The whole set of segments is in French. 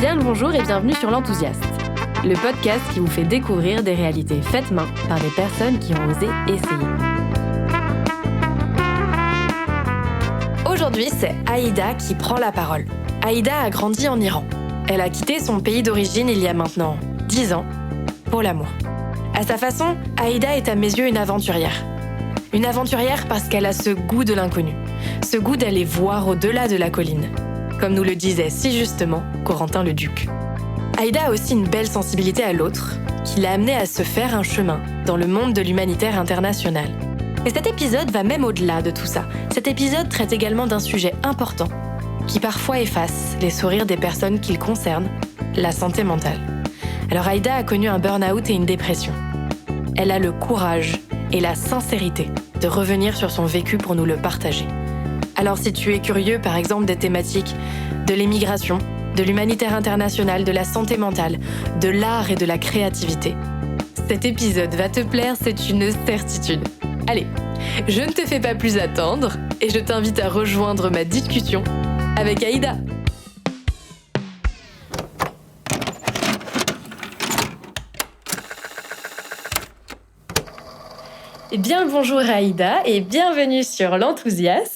Bien le bonjour et bienvenue sur l'Enthousiaste, le podcast qui vous fait découvrir des réalités faites main par des personnes qui ont osé essayer. Aujourd'hui, c'est Aïda qui prend la parole. Aïda a grandi en Iran. Elle a quitté son pays d'origine il y a maintenant 10 ans pour l'amour. À sa façon, Aïda est à mes yeux une aventurière. Une aventurière parce qu'elle a ce goût de l'inconnu, ce goût d'aller voir au-delà de la colline, comme nous le disait si justement Corentin Leduc. Aïda a aussi une belle sensibilité à l'autre, qui l'a amenée à se faire un chemin dans le monde de l'humanitaire international. Et cet épisode va même au-delà de tout ça. Cet épisode traite également d'un sujet important, qui parfois efface les sourires des personnes qu'il concerne, la santé mentale. Alors Aïda a connu un burn-out et une dépression. Elle a le courage et la sincérité de revenir sur son vécu pour nous le partager. Alors si tu es curieux par exemple des thématiques de l'émigration, de l'humanitaire international, de la santé mentale, de l'art et de la créativité, cet épisode va te plaire, c'est une certitude. Allez, je ne te fais pas plus attendre et je t'invite à rejoindre ma discussion avec Aïda. Eh bien, bonjour Aïda et bienvenue sur l'Enthousiaste.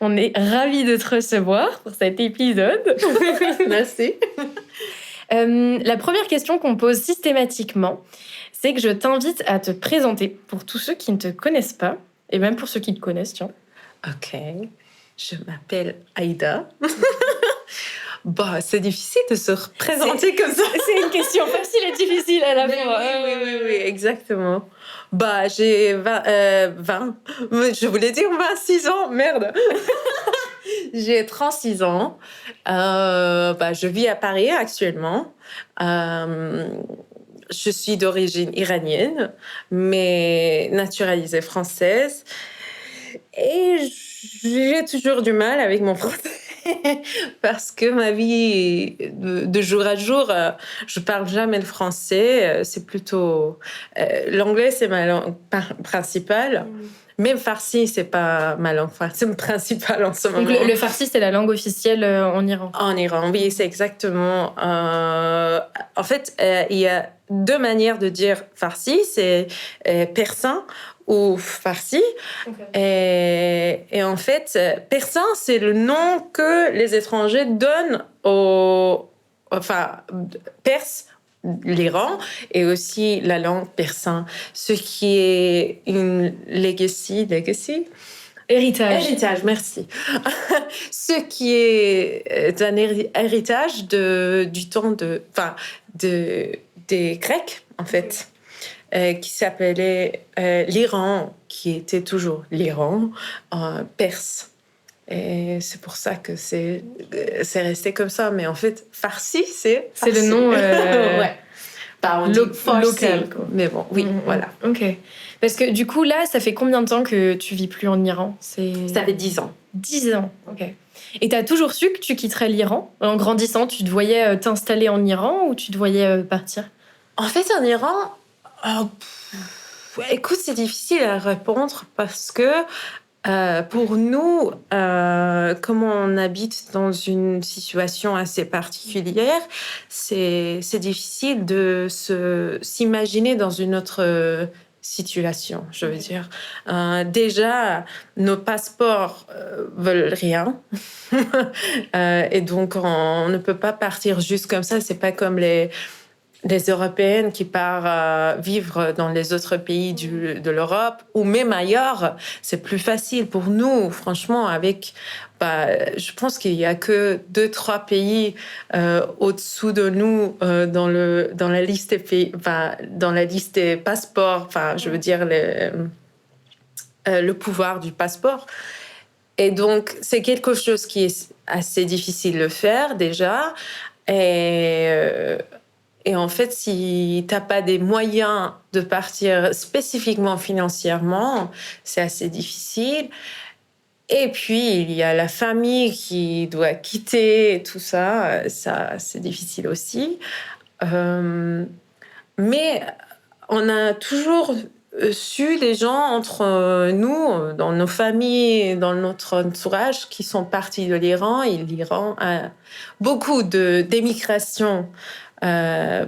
On est ravis de te recevoir pour cet épisode. Merci. La première question qu'on pose systématiquement, c'est que je t'invite à te présenter pour tous ceux qui ne te connaissent pas, et même pour ceux qui te connaissent, tiens. Ok, je m'appelle Aïda. Bon, c'est difficile de se représenter comme ça. C'est une question facile et difficile à la fois. Oui, exactement. Bah, j'ai 20, je voulais dire 26 ans, merde. J'ai 36 ans. Je vis à Paris actuellement. Je suis d'origine iranienne, mais naturalisée française. Et j'ai toujours du mal avec mon français. Parce que ma vie, de jour à jour, je parle jamais le français. C'est plutôt... l'anglais, c'est ma langue principale. Même farsi, c'est pas ma langue principale en ce moment. Donc le farsi, c'est la langue officielle en Iran. En Iran, oui, c'est exactement. En fait, il y a deux manières de dire farsi, c'est persan ou farsi. Okay. Et en fait, persan, c'est le nom que les étrangers donnent perse, l'Iran, et aussi la langue persan, ce qui est une legacy. Héritage, merci. Ce qui est un héritage du temps des Grecs, en fait, qui s'appelait l'Iran, qui était toujours l'Iran, perse. Et c'est pour ça que c'est resté comme ça. Mais en fait, farsi, c'est le nom ouais. Local. Quoi. Mais bon, oui, voilà. Ok. Parce que du coup, là, ça fait combien de temps que tu vis plus en Iran ? Ça fait 10 ans. 10 ans, ok. Et t'as toujours su que tu quitterais l'Iran ? En grandissant, tu te voyais t'installer en Iran ou tu te voyais partir ? En fait, en Iran, écoute, c'est difficile à répondre parce que pour nous, comme on habite dans une situation assez particulière, c'est difficile de s'imaginer dans une autre situation, je veux dire. Déjà, nos passeports veulent rien. Et donc, on ne peut pas partir juste comme ça. C'est pas comme les Européennes qui partent vivre dans les autres pays de l'Europe ou même ailleurs. C'est plus facile pour nous, franchement, je pense qu'il n'y a que 2-3 pays au-dessous de nous dans la liste des pays, dans la liste des passeports, je veux dire le pouvoir du passeport. Et donc, c'est quelque chose qui est assez difficile de faire déjà. Et en fait, si tu n'as pas des moyens de partir spécifiquement financièrement, c'est assez difficile. Et puis, il y a la famille qui doit quitter et tout ça. Ça, c'est difficile aussi. Mais on a toujours su des gens entre nous, dans nos familles, dans notre entourage, qui sont partis de l'Iran. Et l'Iran a beaucoup d'émigration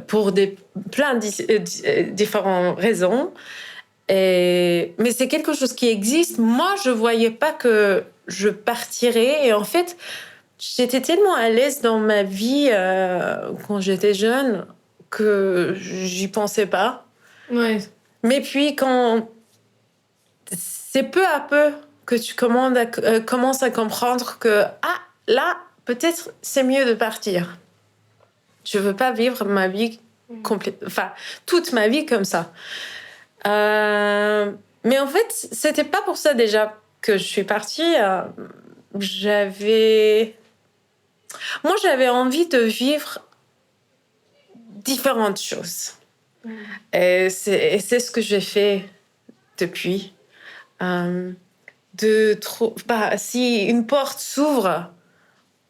pour plein de différentes raisons. Mais c'est quelque chose qui existe. Moi, je voyais pas que je partirais. Et en fait, j'étais tellement à l'aise dans ma vie quand j'étais jeune que j'y pensais pas. Ouais. Mais puis, quand c'est peu à peu que tu commences à comprendre que, là, peut-être c'est mieux de partir. Je veux pas vivre ma vie toute ma vie comme ça. Mais en fait, c'était pas pour ça déjà que je suis partie. J'avais envie de vivre différentes choses. Et c'est ce que j'ai fait depuis. Si une porte s'ouvre,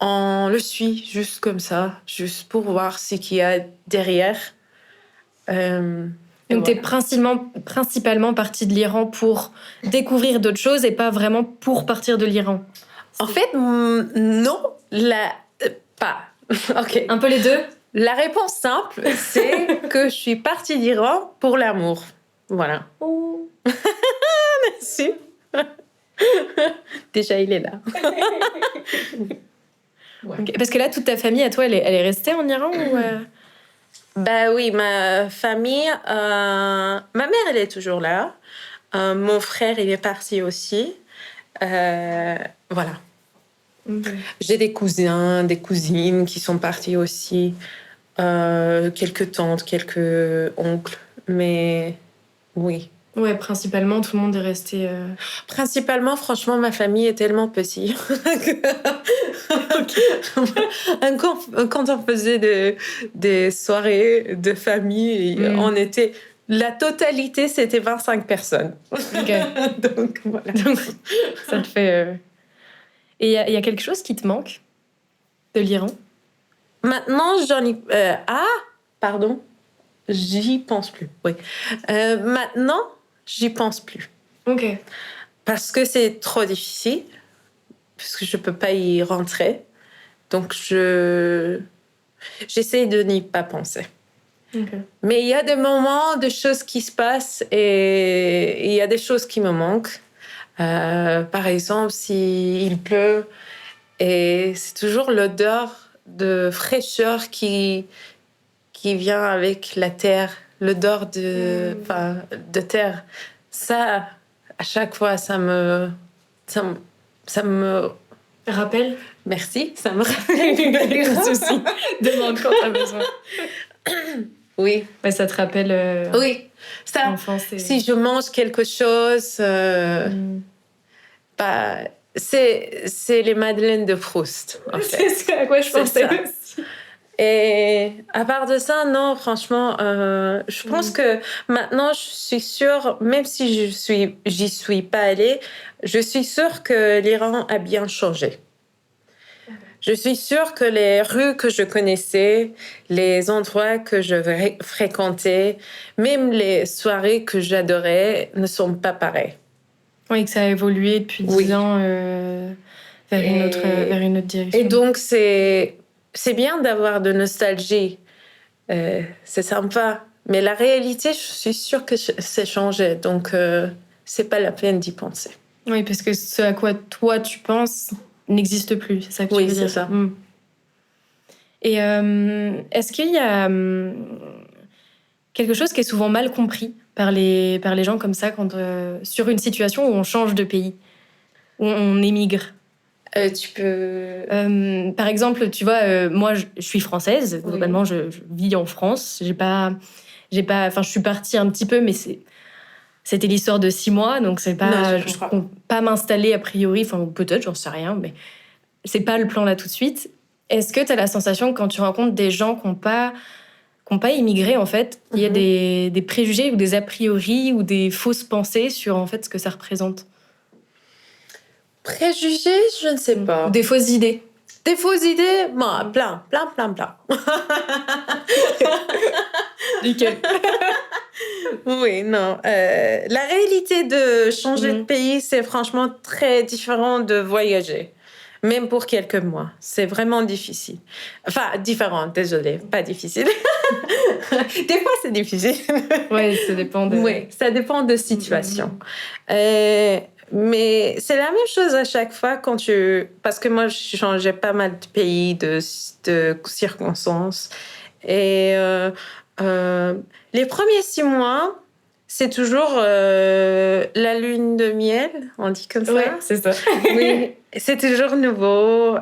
on le suit juste comme ça, juste pour voir ce qu'il y a derrière. Donc, tu es principalement partie de l'Iran pour découvrir d'autres choses et pas vraiment pour partir de l'Iran. En fait, non, pas. Ok. Un peu les deux. La réponse simple, c'est que je suis partie d'Iran pour l'amour. Voilà. Oh. Merci. Déjà, il est là. Ouais. Okay. Parce que là, toute ta famille, à toi, elle est restée en Iran ou Bah oui, ma famille... ma mère, elle est toujours là. Mon frère, il est parti aussi. Voilà. Okay. J'ai des cousins, des cousines qui sont partis aussi. Quelques tantes, quelques oncles. Mais oui. Ouais, principalement, tout le monde est resté... Principalement, franchement, ma famille est tellement petite. Quand on faisait des soirées de famille, on était... La totalité, c'était 25 personnes. Okay. Donc, voilà. Ça te fait... Et il y a quelque chose qui te manque de l'Iran? Maintenant, pardon. J'y pense plus. Oui. Maintenant, j'y pense plus. Ok. Parce que c'est trop difficile. Parce que je peux pas y rentrer. Donc, j'essaie de n'y pas penser. Okay. Mais il y a des moments, des choses qui se passent et il y a des choses qui me manquent. Par exemple, s'il pleut, et c'est toujours l'odeur de fraîcheur qui vient avec la terre, l'odeur de terre. Ça, à chaque fois, ça me rappelle. Merci, ça me rappelle. Souci. Demande quand t'as besoin. Oui. Ouais, ça te rappelle. Oui. Ça. Si je mange quelque chose, c'est les madeleines de Proust. En fait. C'est à quoi je pensais aussi. Et à part de ça, non, franchement, je pense que maintenant, je suis sûre, même si j'y suis pas allée, je suis sûre que l'Iran a bien changé. Je suis sûre que les rues que je connaissais, les endroits que je fréquentais, même les soirées que j'adorais, ne sont pas pareils. Oui, que ça a évolué depuis 10 ans vers une autre direction. Et donc, c'est bien d'avoir de nostalgie. C'est sympa. Mais la réalité, je suis sûre que c'est changé. Donc, c'est pas la peine d'y penser. Oui, parce que ce à quoi toi, tu penses n'existe plus. C'est ça que tu veux dire. Oui, c'est ça. Et est-ce qu'il y a quelque chose qui est souvent mal compris par les gens comme ça sur une situation où on change de pays, où on émigre? Tu peux... par exemple, tu vois, moi, je suis française. Oui. Globalement, je vis en France. Enfin, je suis partie un petit peu, mais c'était l'histoire de 6 mois, donc c'est pas... Je ne peux pas m'installer a priori, enfin, peut-être, j'en sais rien, mais c'est pas le plan là tout de suite. Est-ce que tu as la sensation que quand tu rencontres des gens qui n'ont pas immigré, en fait, il y a des préjugés ou des a priori ou des fausses pensées sur, en fait, ce que ça représente? Préjugés, je ne sais pas. Des fausses idées. Des fausses idées, bon, plein. Nickel. Oui, non. La réalité de changer de pays, c'est franchement très différent de voyager. Même pour quelques mois. C'est vraiment difficile. Enfin, différent, désolée, pas difficile. Des fois, c'est difficile. Oui, ça dépend de... Oui, ça dépend de situation. Mais c'est la même chose à chaque fois quand tu... Parce que moi, je changeais pas mal de pays, de circonstances. Et les premiers 6 mois, c'est toujours la lune de miel, on dit comme ça. Oui, c'est ça. Oui, c'est toujours nouveau.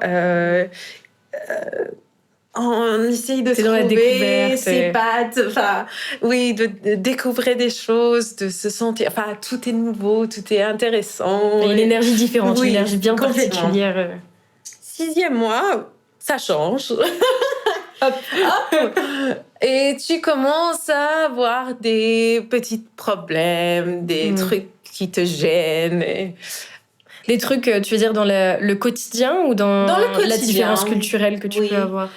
On essaye de C'est dans la trouver découverte. ses pattes, enfin, oui, de découvrir des choses, de se sentir, enfin, tout est nouveau, tout est intéressant. Il y a une énergie différente, Oui, une énergie bien complètement. particulière. 6e mois, ça change. Hop. Et tu commences à avoir des petits problèmes, des trucs qui te gênent. Des trucs, tu veux dire, dans le quotidien ou dans le quotidien, la différence culturelle que tu oui. peux avoir?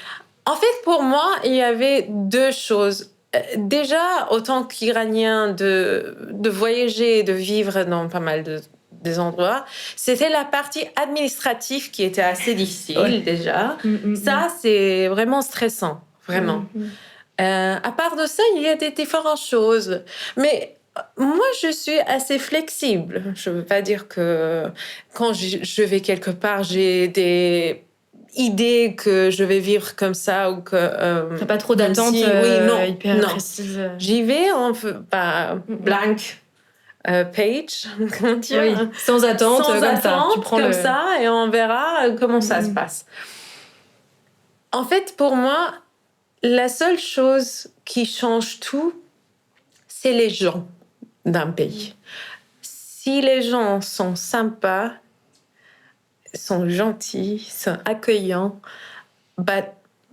En fait, pour moi, il y avait 2 choses. Déjà, autant qu'Iranien, de voyager et de vivre dans pas mal des endroits, c'était la partie administrative qui était assez difficile déjà. Ça, c'est vraiment stressant, vraiment. À part de ça, il y a des différentes choses. Mais moi, je suis assez flexible. Je ne veux pas dire que quand je vais quelque part, j'ai des idées que je vais vivre comme ça ou que... T'as pas trop d'attentes hyper précises. J'y vais en blank page, comment dire, oui, sans attente, sans comme attente, ça. Tu prends comme ça, et on verra comment ça se passe. En fait, pour moi, la seule chose qui change tout, c'est les gens d'un pays. Si les gens sont sympas, sont gentils, sont accueillants,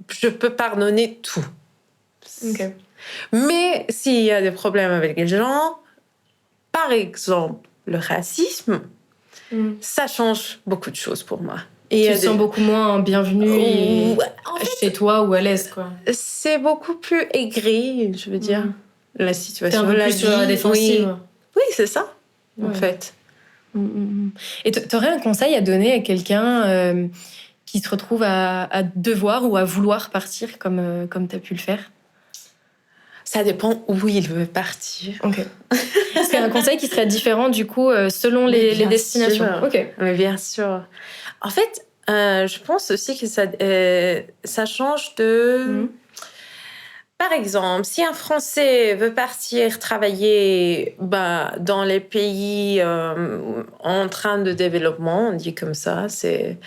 je peux pardonner tout. Okay. Mais s'il y a des problèmes avec les gens, par exemple le racisme, ça change beaucoup de choses pour moi. Et tu te sens beaucoup moins bienvenue chez toi ou à l'aise, quoi. C'est beaucoup plus aigri, je veux dire, la situation. T'es un peu plus sur la défensive. Oui, c'est ça, en fait. Et t'aurais un conseil à donner à quelqu'un qui se retrouve à devoir ou à vouloir partir comme t'as pu le faire? Ça dépend où il veut partir. Ok. Est-ce qu'il y a un conseil qui serait différent, du coup, selon les destinations? Ok. Mais bien sûr. En fait, je pense aussi que ça change de... Par exemple, si un Français veut partir travailler dans les pays en train de développement, on dit comme ça, c'est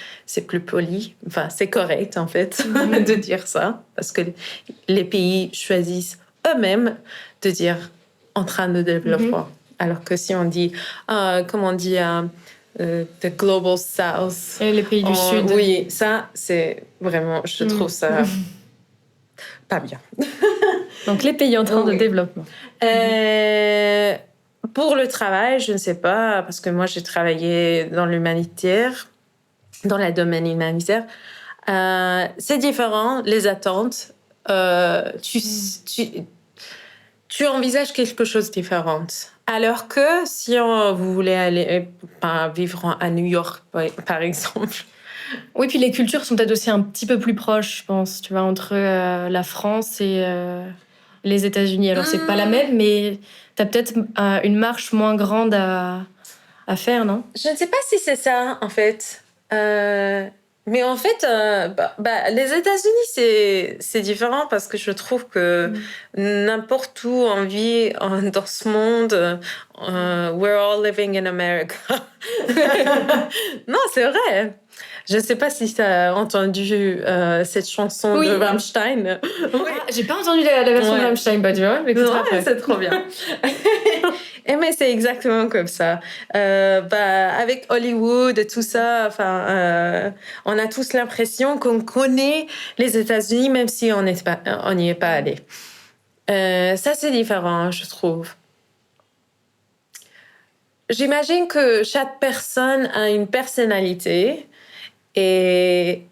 plus poli. Enfin, c'est correct, en fait, de dire ça. Parce que les pays choisissent eux-mêmes de dire en train de développement. Alors que si on dit, comme on dit, the Global South. Et les pays du Sud. Oui, ça, c'est vraiment, je trouve ça pas bien. Donc, les pays en train de développement. Pour le travail, je ne sais pas, parce que moi, j'ai travaillé dans l'humanitaire, dans le domaine humanitaire. C'est différent, les attentes. Tu envisages quelque chose de différent. Alors que si vous voulez aller vivre à New York, par exemple. Oui, puis les cultures sont peut-être aussi un petit peu plus proches, je pense, tu vois, entre la France et les États-Unis. Alors, c'est pas la même, mais t'as peut-être une marche moins grande à faire, non? Je ne sais pas si c'est ça, en fait. Mais en fait, les États-Unis, c'est différent parce que je trouve que n'importe où on vit dans ce monde, we're all living in America. Non, c'est vrai. Je ne sais pas si tu as entendu cette chanson de Rammstein. Oui. J'ai pas entendu la version de Rammstein, tu vois. C'est trop bien. Mais c'est exactement comme ça. Avec Hollywood et tout ça, on a tous l'impression qu'on connaît les États-Unis, même si on n'y est pas allé. Ça, c'est différent, je trouve. J'imagine que chaque personne a une personnalité et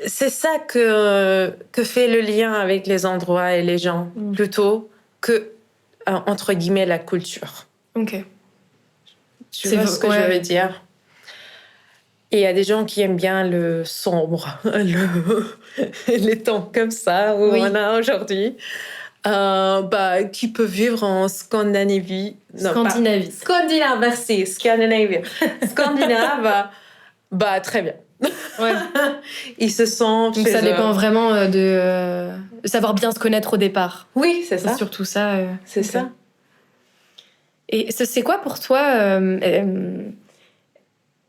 c'est ça que fait le lien avec les endroits et les gens, plutôt que, entre guillemets, la culture. Ok. Tu vois ce que je veux dire? Et il y a des gens qui aiment bien le sombre, les temps comme ça, où on a aujourd'hui, qui peut vivre en Scandinavie. Scandinavie. Scandinave, merci. Scandinavie. Scandinave, très bien. Ouais. Ils se sentent. Donc ça dépend vraiment de savoir bien se connaître au départ. Oui, c'est ça. C'est surtout ça. C'est ça. Et c'est quoi pour toi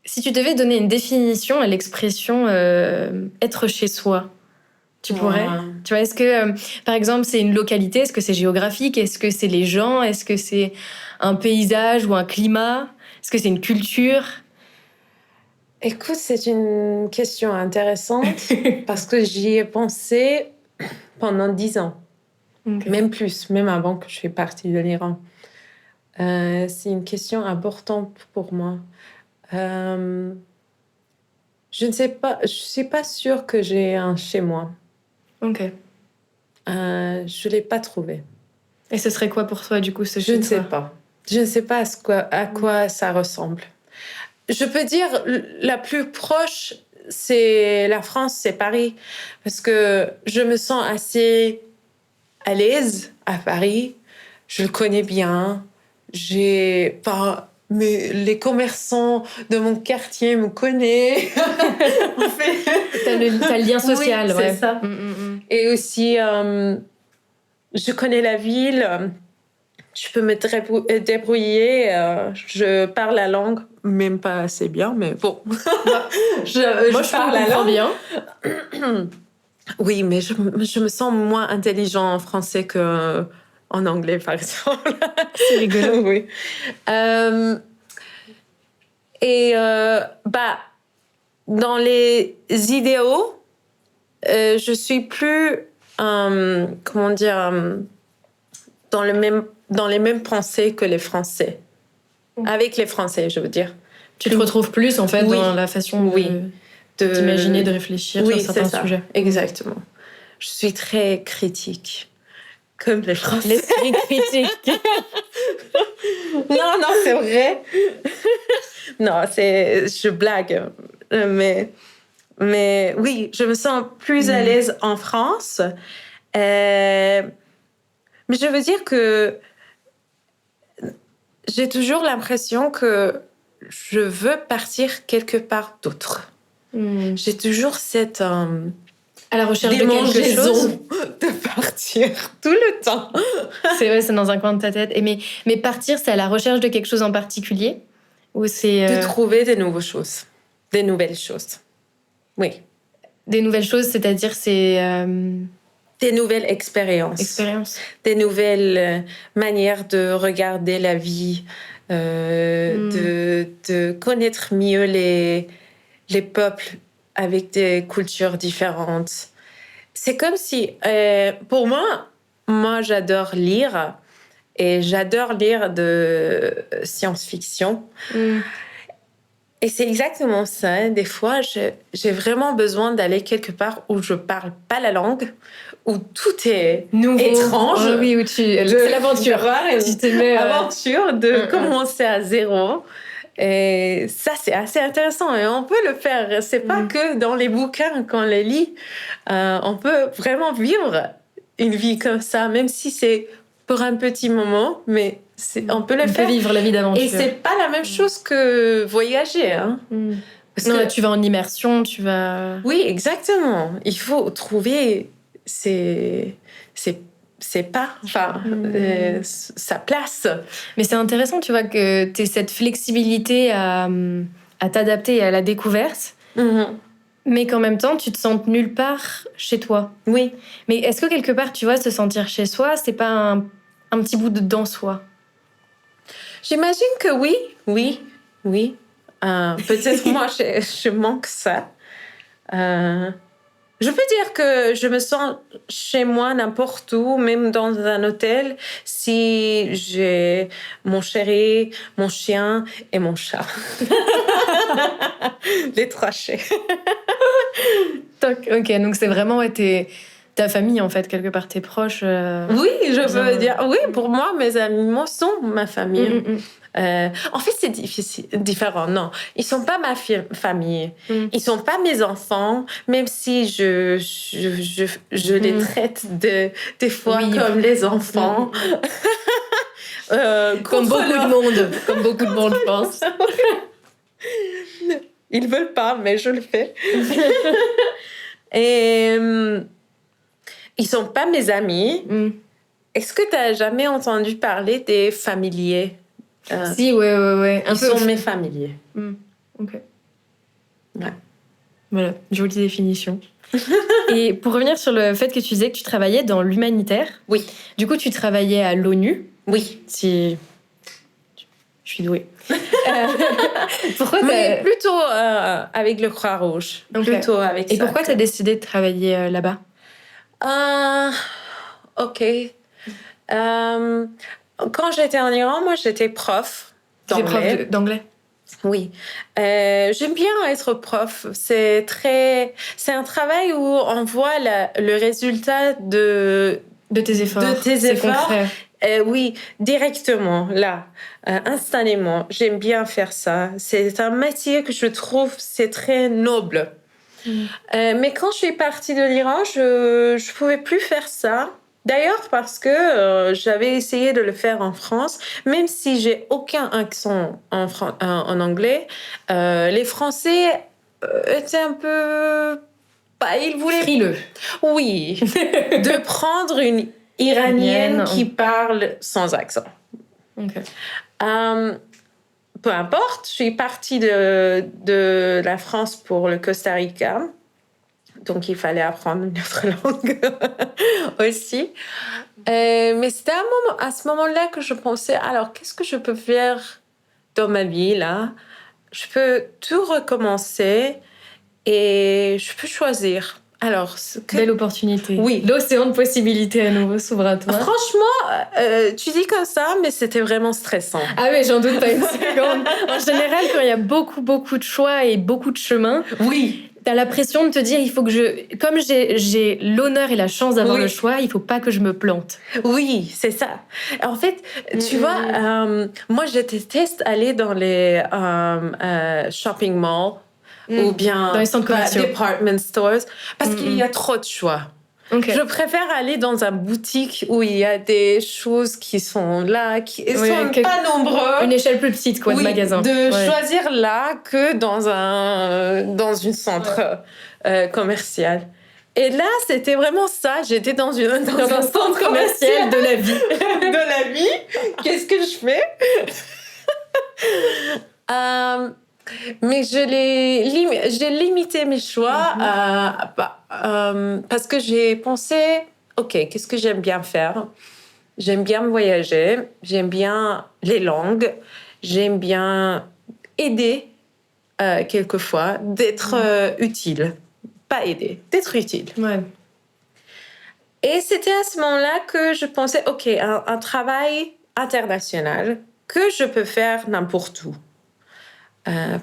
si tu devais donner une définition à l'expression être chez soi, tu pourrais? Tu vois, est-ce que, par exemple, c'est une localité? Est-ce que c'est géographique? Est-ce que c'est les gens? Est-ce que c'est un paysage ou un climat? Est-ce que c'est une culture? Écoute, c'est une question intéressante parce que j'y ai pensé pendant 10 ans. Okay. Même plus, même avant que je sois partie de l'Iran. C'est une question importante pour moi. Je ne sais pas, je suis pas sûre que j'ai un chez moi. Ok. Je l'ai pas trouvé. Et ce serait quoi pour toi du coup ce chez toi? Je ne sais pas. Je ne sais pas à quoi ça ressemble. Je peux dire la plus proche, c'est la France, c'est Paris, parce que je me sens assez à l'aise à Paris. Je le connais bien. Mais les commerçants de mon quartier me connaissent. En fait, t'as le lien social, oui, ouais. C'est ça. Et aussi, je connais la ville. Je peux me débrouiller. Je parle la langue, même pas assez bien, mais bon. je parle la langue bien. Oui, mais je me sens moins intelligent en français que en anglais, par exemple. C'est rigolo. Oui. Dans les idéaux, je suis plus, comment dire, dans les mêmes pensées que les Français. Avec les Français, je veux dire. Tu te retrouves plus, en fait, dans la façon d'imaginer, de réfléchir sur certains sujets. Exactement. Je suis très critique. Comme les Français. L'esprit critique. Non, c'est vrai. Non, je blague. Mais oui, je me sens plus à l'aise en France. Mais je veux dire que j'ai toujours l'impression que je veux partir quelque part d'autre. J'ai toujours cette... à la recherche de quelque chose. De partir tout le temps. C'est vrai, c'est dans un coin de ta tête. Mais partir, c'est à la recherche de quelque chose en particulier? Ou c'est... De trouver des nouvelles choses. Des nouvelles choses. Oui. Des nouvelles choses, c'est-à-dire c'est... Des nouvelles expériences. Des nouvelles manières de regarder la vie, de connaître mieux les peuples avec des cultures différentes. C'est comme si, pour moi j'adore lire, et j'adore lire de science-fiction. Et c'est exactement ça. Des fois, j'ai vraiment besoin d'aller quelque part où je parle pas la langue, où tout est nouveau, étrange. Oh, oui, où c'est l'aventure. Tu te mets aventure de commencer à zéro. Et ça, c'est assez intéressant. Et on peut le faire. C'est pas que dans les bouquins qu'on les lit. On peut vraiment vivre une vie comme ça, même si c'est pour un petit moment, mais on peut le faire. On peut vivre la vie d'aventure. Et c'est pas la même chose que voyager. Hein. Parce que tu vas en immersion, tu vas... Oui, exactement. Il faut trouver sa place. Mais c'est intéressant, tu vois, que tu aies cette flexibilité à t'adapter à la découverte, mais qu'en même temps, tu te sentes nulle part chez toi. Oui. Mais est-ce que quelque part, tu vois, se sentir chez soi, c'est pas un petit bout dans soi? J'imagine que oui. Peut-être moi, je manque ça. Je peux dire que je me sens chez moi n'importe où, même dans un hôtel, si j'ai mon chéri, mon chien et mon chat. Les 3 chats. Ok, donc c'est vraiment ta famille, en fait, quelque part, tes proches. Oui, je peux dire. Oui, pour moi, mes amis sont ma famille. En fait, c'est différent. Non, ils sont pas ma famille. Ils sont pas mes enfants, même si je les traite des fois comme les enfants. Comme beaucoup de monde. Comme beaucoup de monde, je pense. Ils veulent pas, mais je le fais. Et ils sont pas mes amis. Est-ce que tu as jamais entendu parler des familiers? Si, ouais. Ils sont mes familiers. Ok. Ouais. Voilà, jolie définition. Et pour revenir sur le fait que tu disais que tu travaillais dans l'humanitaire. Oui. Du coup, tu travaillais à l'ONU. Oui. Si... Je suis douée. Pourquoi Mais plutôt avec le Croix-Rouge. Okay. Plutôt avec Et ça. Pourquoi tu as décidé de travailler là-bas? Ok. Quand j'étais en Iran, moi, j'étais prof d'anglais. Prof d'anglais? Oui. J'aime bien être prof. C'est un travail où on voit le résultat de tes efforts. De tes efforts. Concret. Oui, directement, là, instantanément. J'aime bien faire ça. C'est un métier que je trouve c'est très noble. Mais quand je suis partie de l'Iran, je pouvais plus faire ça. D'ailleurs, parce que j'avais essayé de le faire en France, même si j'ai aucun accent en anglais, les Français étaient un peu... ils voulaient... Frileux. Oui, de prendre une Iranienne qui parle sans accent. Okay. Peu importe, je suis partie de la France pour le Costa Rica. Donc, il fallait apprendre une autre langue aussi. Mais c'était à ce moment-là que je pensais, alors, qu'est-ce que je peux faire dans ma vie, là? Je peux tout recommencer et je peux choisir. Alors, belle opportunité. Oui. L'océan de possibilités à nouveau s'ouvre à toi. Franchement, tu dis comme ça, mais c'était vraiment stressant. Ah oui, j'en doute pas une seconde. En général, quand il y a beaucoup de choix et beaucoup de chemins, oui, t'as la pression de te dire, il faut que comme j'ai l'honneur et la chance d'avoir le choix, il faut pas que je me plante. Oui, c'est ça. En fait, tu vois, moi, je déteste aller dans les shopping malls. Ou bien dans les centres commerciaux. Department stores, parce qu'il y a trop de choix. Okay. Je préfère aller dans une boutique où il y a des choses qui sont là, qui sont pas nombreux. Une échelle plus petite, quoi, de magasin. De choisir là que dans une centre commercial. Et là, c'était vraiment ça. J'étais dans un centre commercial de la vie. de la vie. Qu'est-ce que je fais? Mais j'ai limité mes choix parce que j'ai pensé, OK, qu'est-ce que j'aime bien faire? J'aime bien voyager, j'aime bien les langues, j'aime bien aider quelquefois, d'être utile. Pas aider, d'être utile. Ouais. Et c'était à ce moment-là que je pensais, OK, un travail international que je peux faire n'importe où.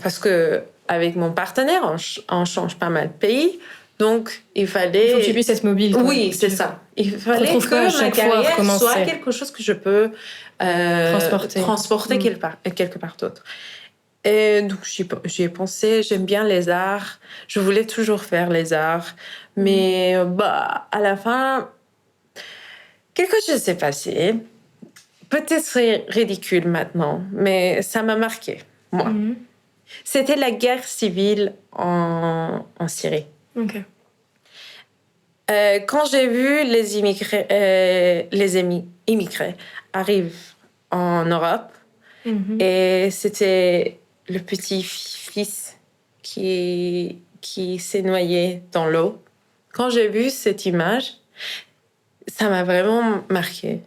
Parce que avec mon partenaire, on change pas mal de pays, donc il fallait. Il faut que tu puisses être mobile. Quoi. Oui, c'est ça. Il fallait que ma carrière soit quelque chose que je peux transporter quelque part d'autre. Et donc j'y ai pensé. J'aime bien les arts. Je voulais toujours faire les arts, mais à la fin, quelque chose s'est passé. Peut-être c'est ridicule maintenant, mais ça m'a marqué. Moi. C'était la guerre civile en Syrie. Okay. Quand j'ai vu les immigrés arrivent en Europe, et c'était le petit-fils qui s'est noyé dans l'eau. Quand j'ai vu cette image, ça m'a vraiment marquée.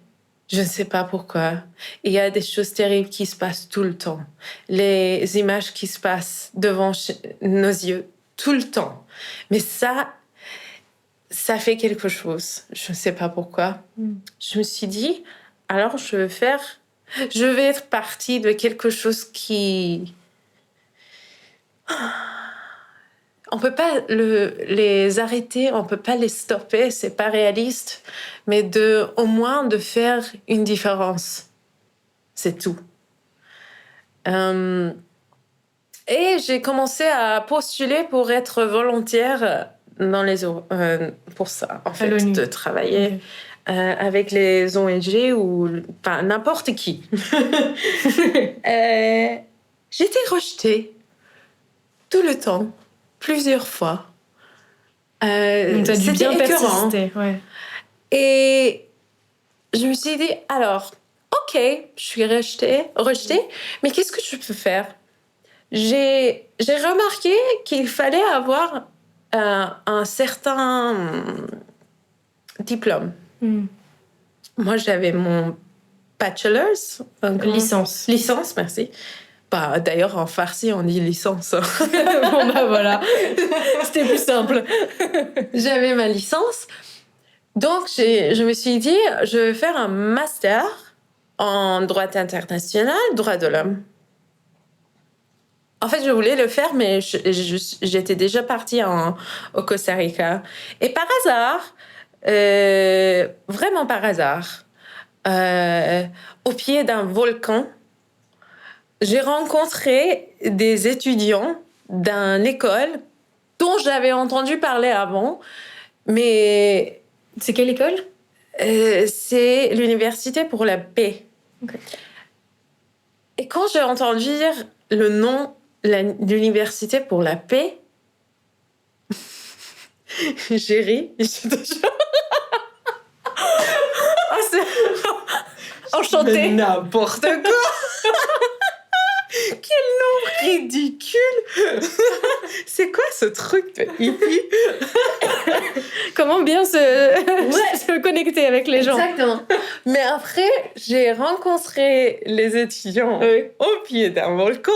Je ne sais pas pourquoi. Il y a des choses terribles qui se passent tout le temps. Les images qui se passent devant nos yeux tout le temps. Mais ça fait quelque chose. Je ne sais pas pourquoi. Je me suis dit, alors je vais être partie de quelque chose qui... on peut pas les arrêter, on peut pas les stopper, c'est pas réaliste, mais au moins de faire une différence, c'est tout. Et j'ai commencé à postuler pour être volontaire pour ça, en fait, de travailler avec les ONG ou n'importe qui. J'étais rejetée tout le temps, plusieurs fois. Donc t'as dû bien persister. Ouais. Et je me suis dit, alors, ok, je suis rejetée, mais qu'est-ce que je peux faire? J'ai remarqué qu'il fallait avoir un certain diplôme. Moi, j'avais mon bachelor's. Licence. Licence, merci. D'ailleurs, en farsi, on dit licence. Bon, voilà. C'était plus simple. J'avais ma licence. Donc, je me suis dit, je vais faire un master en droit international, droit de l'homme. En fait, je voulais le faire, mais j'étais déjà partie au Costa Rica. Et par hasard, vraiment par hasard, au pied d'un volcan, j'ai rencontré des étudiants d'une école dont j'avais entendu parler avant, mais... C'est quelle école? C'est l'Université pour la paix. Okay. Et quand j'ai entendu dire le nom l'Université pour la paix, j'ai ri. Enchantée. Mais n'importe quoi. Quel nom ridicule. C'est quoi ce truc de hippie? Comment bien se connecter avec les gens. Exactement. Mais après, j'ai rencontré les étudiants au pied d'un volcan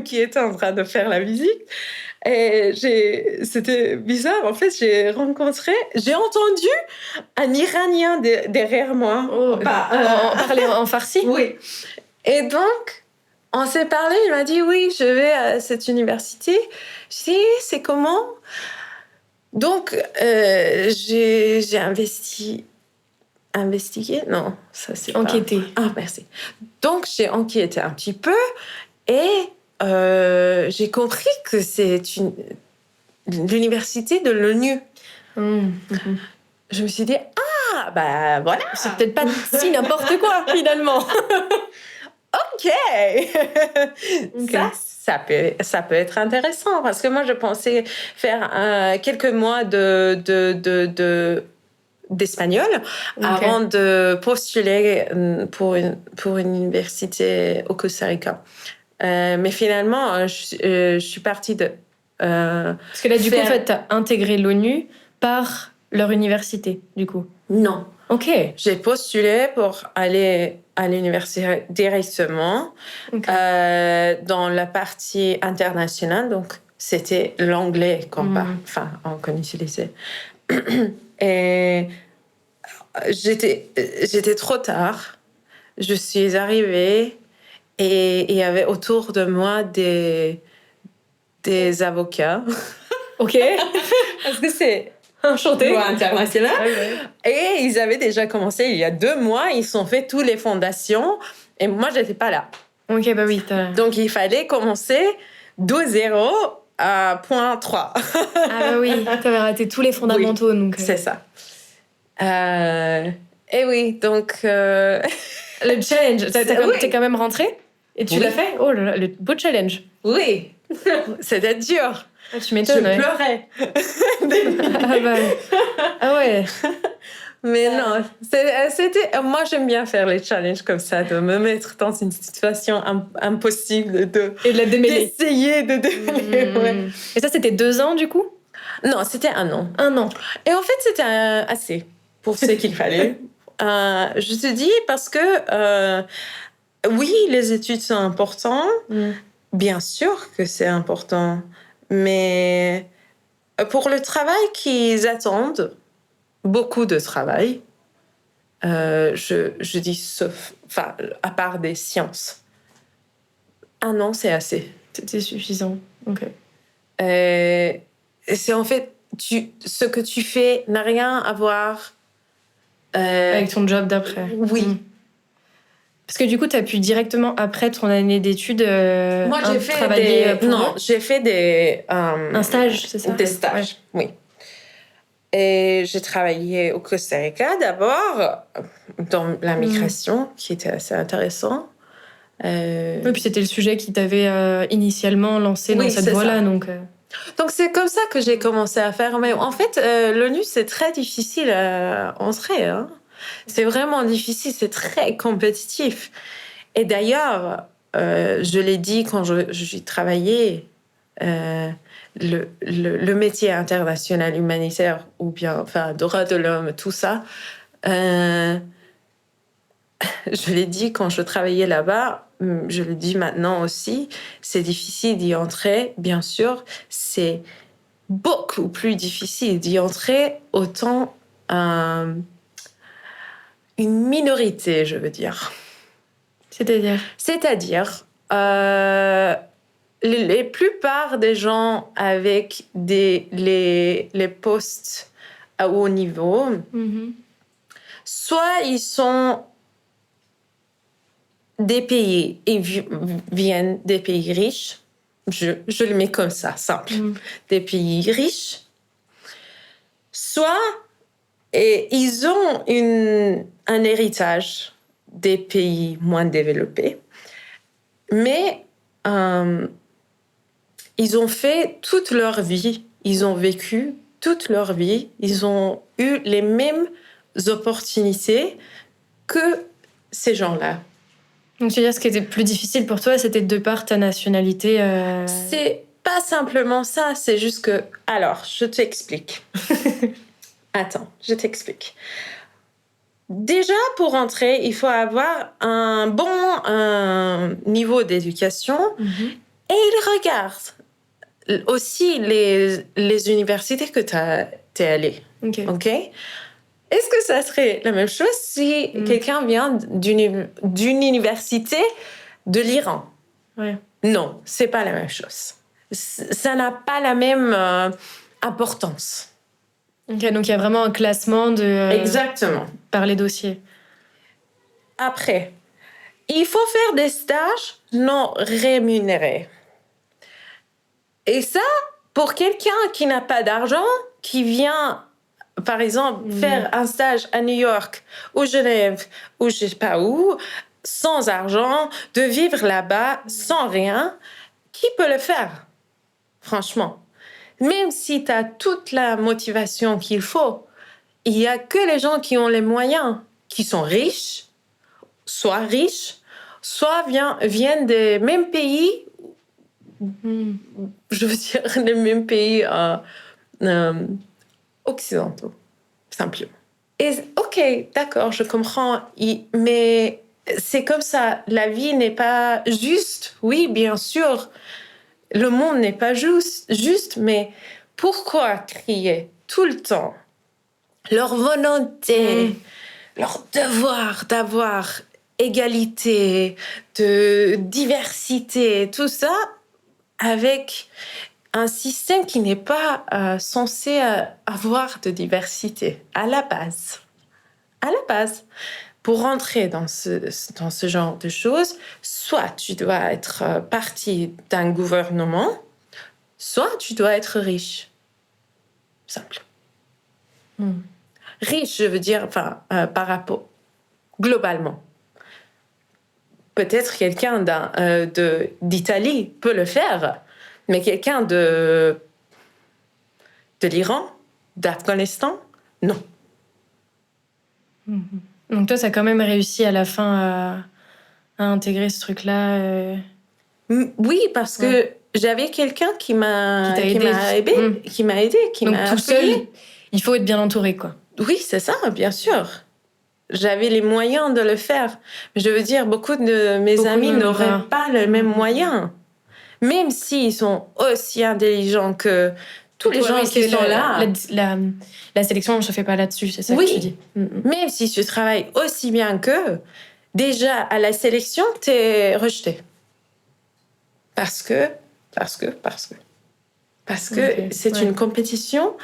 qui étaient en train de faire la visite. Et c'était bizarre. En fait, j'ai entendu un Iranien derrière moi. Parler en farsi? Oui. Et donc, on s'est parlé. Il m'a dit, oui, je vais à cette université. Je dis, c'est comment? Donc, j'ai investigué? Non, ça c'est enquêté. Ah, merci. Donc, j'ai enquêté un petit peu et j'ai compris que c'est l'université de l'ONU. Je me suis dit, voilà. C'est peut-être pas si n'importe quoi, finalement. OK. Ça peut être intéressant parce que moi, je pensais faire quelques mois d'espagnol avant de postuler pour une université au Costa Rica. Mais finalement, je suis partie de... Parce que là, du coup, en fait, t'as intégré l'ONU par leur université, du coup. Non. OK. J'ai postulé pour aller à l'université directement dans la partie internationale. Donc, c'était l'anglais qu'on utilisait. Et j'étais trop tard. Je suis arrivée et il y avait autour de moi des avocats. OK. Parce que c'est enchanté. Loi internationale. Et ils avaient déjà commencé il y a 2 mois. Ils sont fait toutes les fondations. Et moi, je n'étais pas là. OK, oui. Donc, il fallait commencer de 0 à point 3. Oui, tu avais raté tous les fondamentaux. Oui, donc, c'est ça. Et oui, donc... Le challenge, t'es quand même rentrée et tu l'as fait? Oh là là, le beau challenge. Oui, c'était dur. Tu m'étonnes. Je pleurais. Ah ouais. Mais non, moi j'aime bien faire les challenges comme ça, de me mettre dans une situation impossible et de la démêler. D'essayer de démêler. Ouais. Et ça, c'était 2 ans du coup? Non, c'était 1 an. 1 an. Et en fait, c'était assez pour ce qu'il fallait. Je te dis parce que oui, les études sont importantes. Bien sûr que c'est important, mais pour le travail qu'ils attendent, beaucoup de travail, je dis sauf, à part des sciences. 1 an, c'est assez. C'était suffisant. OK. c'est en fait, ce que tu fais n'a rien à voir... avec ton job d'après. Oui. Parce que du coup, tu as pu directement, après ton année d'études, Moi, j'ai fait travailler pour eux. j'ai fait des... un stage, c'est ça? Des stages, oui. Et j'ai travaillé au Costa Rica d'abord, dans la migration, qui était assez intéressant. Oui, puis c'était le sujet qui t'avait initialement lancé dans cette voie-là. Donc c'est comme ça que j'ai commencé à faire. Mais en fait, l'ONU, c'est très difficile à entrer. Hein. C'est vraiment difficile, c'est très compétitif. Et d'ailleurs, je l'ai dit quand j'y travaillais, le métier international humanitaire ou bien droit de l'homme, tout ça, je l'ai dit quand je travaillais là-bas, je le dis maintenant aussi, c'est difficile d'y entrer, bien sûr, c'est beaucoup plus difficile d'y entrer autant une minorité, je veux dire. C'est-à-dire, les plupart des gens avec les postes à haut niveau, soit ils sont des pays, ils viennent des pays riches, je le mets comme ça, simple, des pays riches, soit ils ont un héritage des pays moins développés, mais ils ont fait toute leur vie, ils ont vécu toute leur vie, ils ont eu les mêmes opportunités que ces gens-là. Donc tu veux dire, ce qui était plus difficile pour toi, c'était de par ta nationalité C'est pas simplement ça, c'est juste que... Alors, je t'explique. Attends, je t'explique. Déjà, pour entrer, il faut avoir un bon niveau d'éducation. Et ils regardent aussi les universités que t'es allé. OK? Est-ce que ça serait la même chose si quelqu'un vient d'une université de l'Iran? Non, c'est pas la même chose. Ça n'a pas la même importance. Donc il y a vraiment un classement Exactement. par les dossiers. Après, il faut faire des stages non rémunérés. Et ça, pour quelqu'un qui n'a pas d'argent, qui vient, par exemple, faire un stage à New York ou Genève ou je sais pas où, sans argent, de vivre là-bas sans rien, qui peut le faire? Franchement. Même si tu as toute la motivation qu'il faut, il n'y a que les gens qui ont les moyens, qui sont riches, soit viennent des mêmes pays, je veux dire les mêmes pays occidentaux, simplement. Et ok, d'accord, je comprends, mais c'est comme ça, la vie n'est pas juste, oui, bien sûr, le monde n'est pas juste, mais pourquoi crier tout le temps leur volonté, leur devoir d'avoir égalité, de diversité, tout ça, avec un système qui n'est pas censé avoir de diversité à la base. À la base. Pour rentrer dans ce genre de choses, soit tu dois être partie d'un gouvernement, soit tu dois être riche. Simple. Riche, je veux dire, par rapport, globalement. Peut-être quelqu'un d'Italie peut le faire, mais quelqu'un de l'Iran, d'Afghanistan, non. Donc toi, tu as quand même réussi à la fin à intégrer ce truc-là Oui, parce que j'avais quelqu'un qui m'a aidé, qui Donc m'a tout seul, il faut être bien entouré, quoi. Oui, c'est ça, bien sûr. J'avais les moyens de le faire. Mais je veux dire, beaucoup de mes amis n'auraient pas les mêmes moyens. Même s'ils sont aussi intelligents que tous les gens qui sont là. La sélection ne se fait pas là-dessus, c'est ça que tu dis. Même si tu travailles aussi bien qu'eux, déjà à la sélection, t'es rejeté. Parce que parce que c'est une compétition.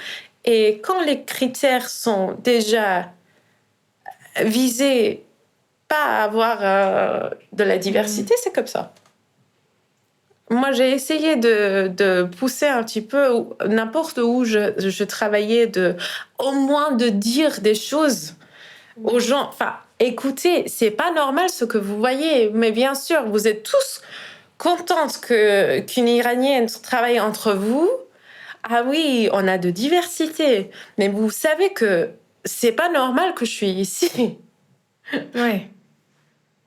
Et quand les critères sont déjà visés, pas avoir de la diversité, c'est comme ça. Moi, j'ai essayé de pousser un petit peu, n'importe où je travaillais, au moins de dire des choses aux gens. Enfin, écoutez, c'est pas normal ce que vous voyez, mais bien sûr, vous êtes tous contentes qu'une Iranienne travaille entre vous. Ah oui, on a de diversité, mais vous savez que c'est pas normal que je suis ici. Ouais.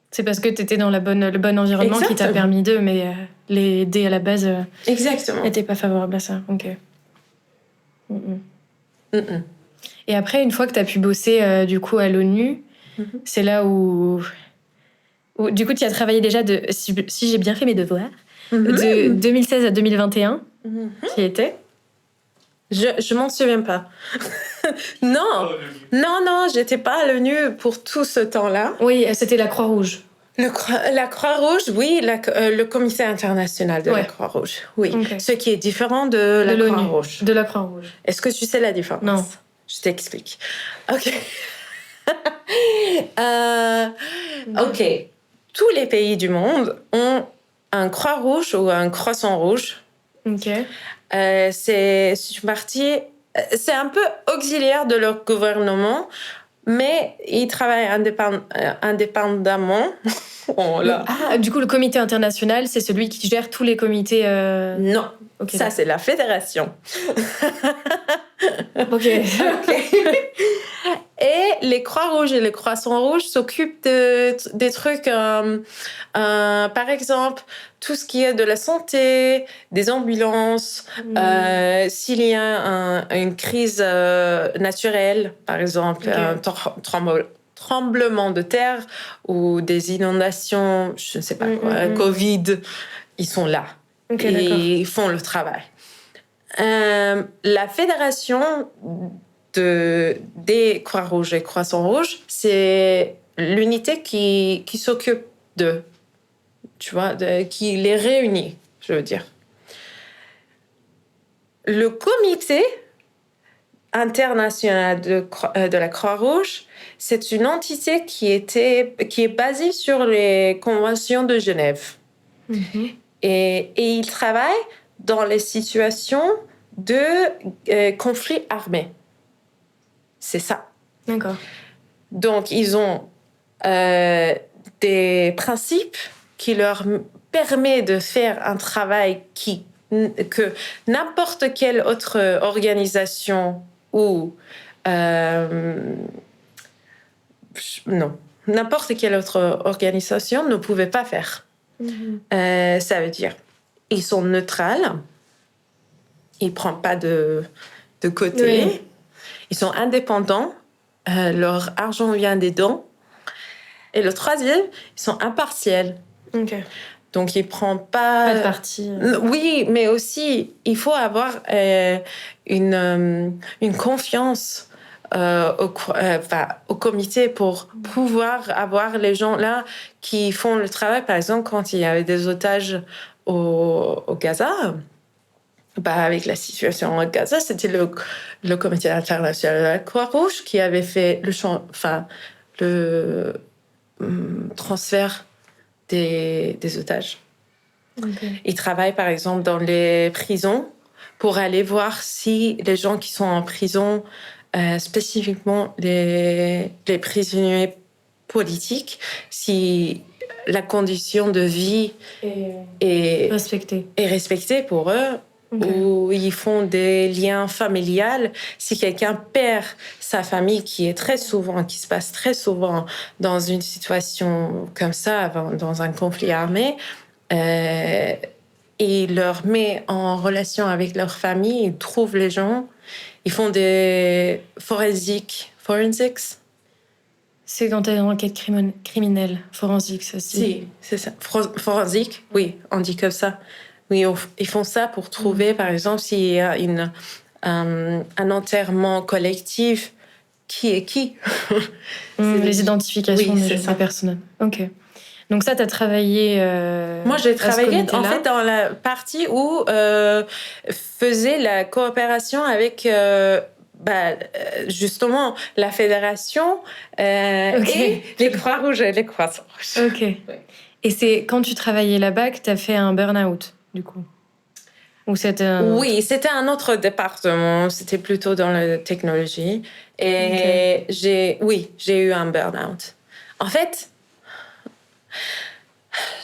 C'est parce que tu étais dans le bon environnement qui t'a permis d'eux, mais les dés à la base n'étaient pas favorables à ça. Ok. Et après, une fois que tu as pu bosser du coup à l'ONU, c'est là où du coup tu as travaillé déjà si j'ai bien fait mes devoirs, de 2016 à 2021. Qui était? Je m'en souviens pas. Non, j'étais pas à l'ONU pour tout ce temps-là. Oui, c'était la Croix-Rouge. La Croix-Rouge, oui, le comité international de la Croix-Rouge, oui. Okay. Ce qui est différent de la Croix-Rouge. De la Croix-Rouge. Est-ce que tu sais la différence? Non. Je t'explique. Ok. Ok. Tous les pays du monde ont un Croix-Rouge ou un Croissant Rouge. Ok. C'est une partie... C'est un peu auxiliaire de leur gouvernement, mais ils travaillent indépendamment. Du coup, le comité international, c'est celui qui gère tous les comités... Non, ça c'est la fédération. Ok. Et les Croix-Rouges et les Croissants-Rouges s'occupent des trucs, par exemple, tout ce qui est de la santé, des ambulances, s'il y a une crise naturelle, par exemple, un tremblement de terre ou des inondations, je ne sais pas quoi, Covid, ils sont là. Et ils font le travail. La fédération des Croix-Rouges et Croissants-Rouges, c'est l'unité qui s'occupe d'eux, tu vois, qui les réunit, je veux dire. Le comité international de la Croix-Rouge, c'est une entité qui est basée sur les conventions de Genève. Et il travaille dans les situations de conflits armés. C'est ça. D'accord. Donc, ils ont des principes qui leur permettent de faire un travail que n'importe quelle autre organisation ou... n'importe quelle autre organisation ne pouvait pas faire. Ça veut dire, ils sont neutrales, ils ne prennent pas de côté. Oui. Ils sont indépendants, leur argent vient des dons. Et le troisième, ils sont impartiels. Okay. Donc, ils ne prennent pas... Pas de parti. Oui, mais aussi, il faut avoir une confiance au comité pour pouvoir avoir les gens là qui font le travail. Par exemple, quand il y avait des otages au Gaza... avec la situation à Gaza, c'était le comité international de la Croix-Rouge qui avait fait le transfert des otages. Okay. Ils travaillent, par exemple, dans les prisons pour aller voir si les gens qui sont en prison, spécifiquement les prisonniers politiques, si la condition de vie est respectée pour eux. Okay. Où ils font des liens familiaux. Si quelqu'un perd sa famille, qui se passe très souvent dans une situation comme ça, dans un conflit armé, il leur met en relation avec leur famille, ils trouvent les gens, ils font des forensics. C'est quand tu es dans l'enquête criminelle, forensique, ça aussi. Si, c'est ça. Forensique, oui, on dit comme ça. Oui, ils font ça pour trouver, par exemple, s'il y a un enterrement collectif, qui est qui. Les identifications des personnes. Ok. Donc ça, tu as travaillé Moi, j'ai à ce travaillé en comité-là. fait dans la partie où faisait la coopération avec justement la fédération et les Croix-Rouges et les Croissants-Rouges. Ok. Et c'est quand tu travaillais là-bas que tu as fait un burn-out, du coup? Ou c'était Oui, c'était un autre département. C'était plutôt dans la technologie. Et j'ai eu un burn-out. En fait,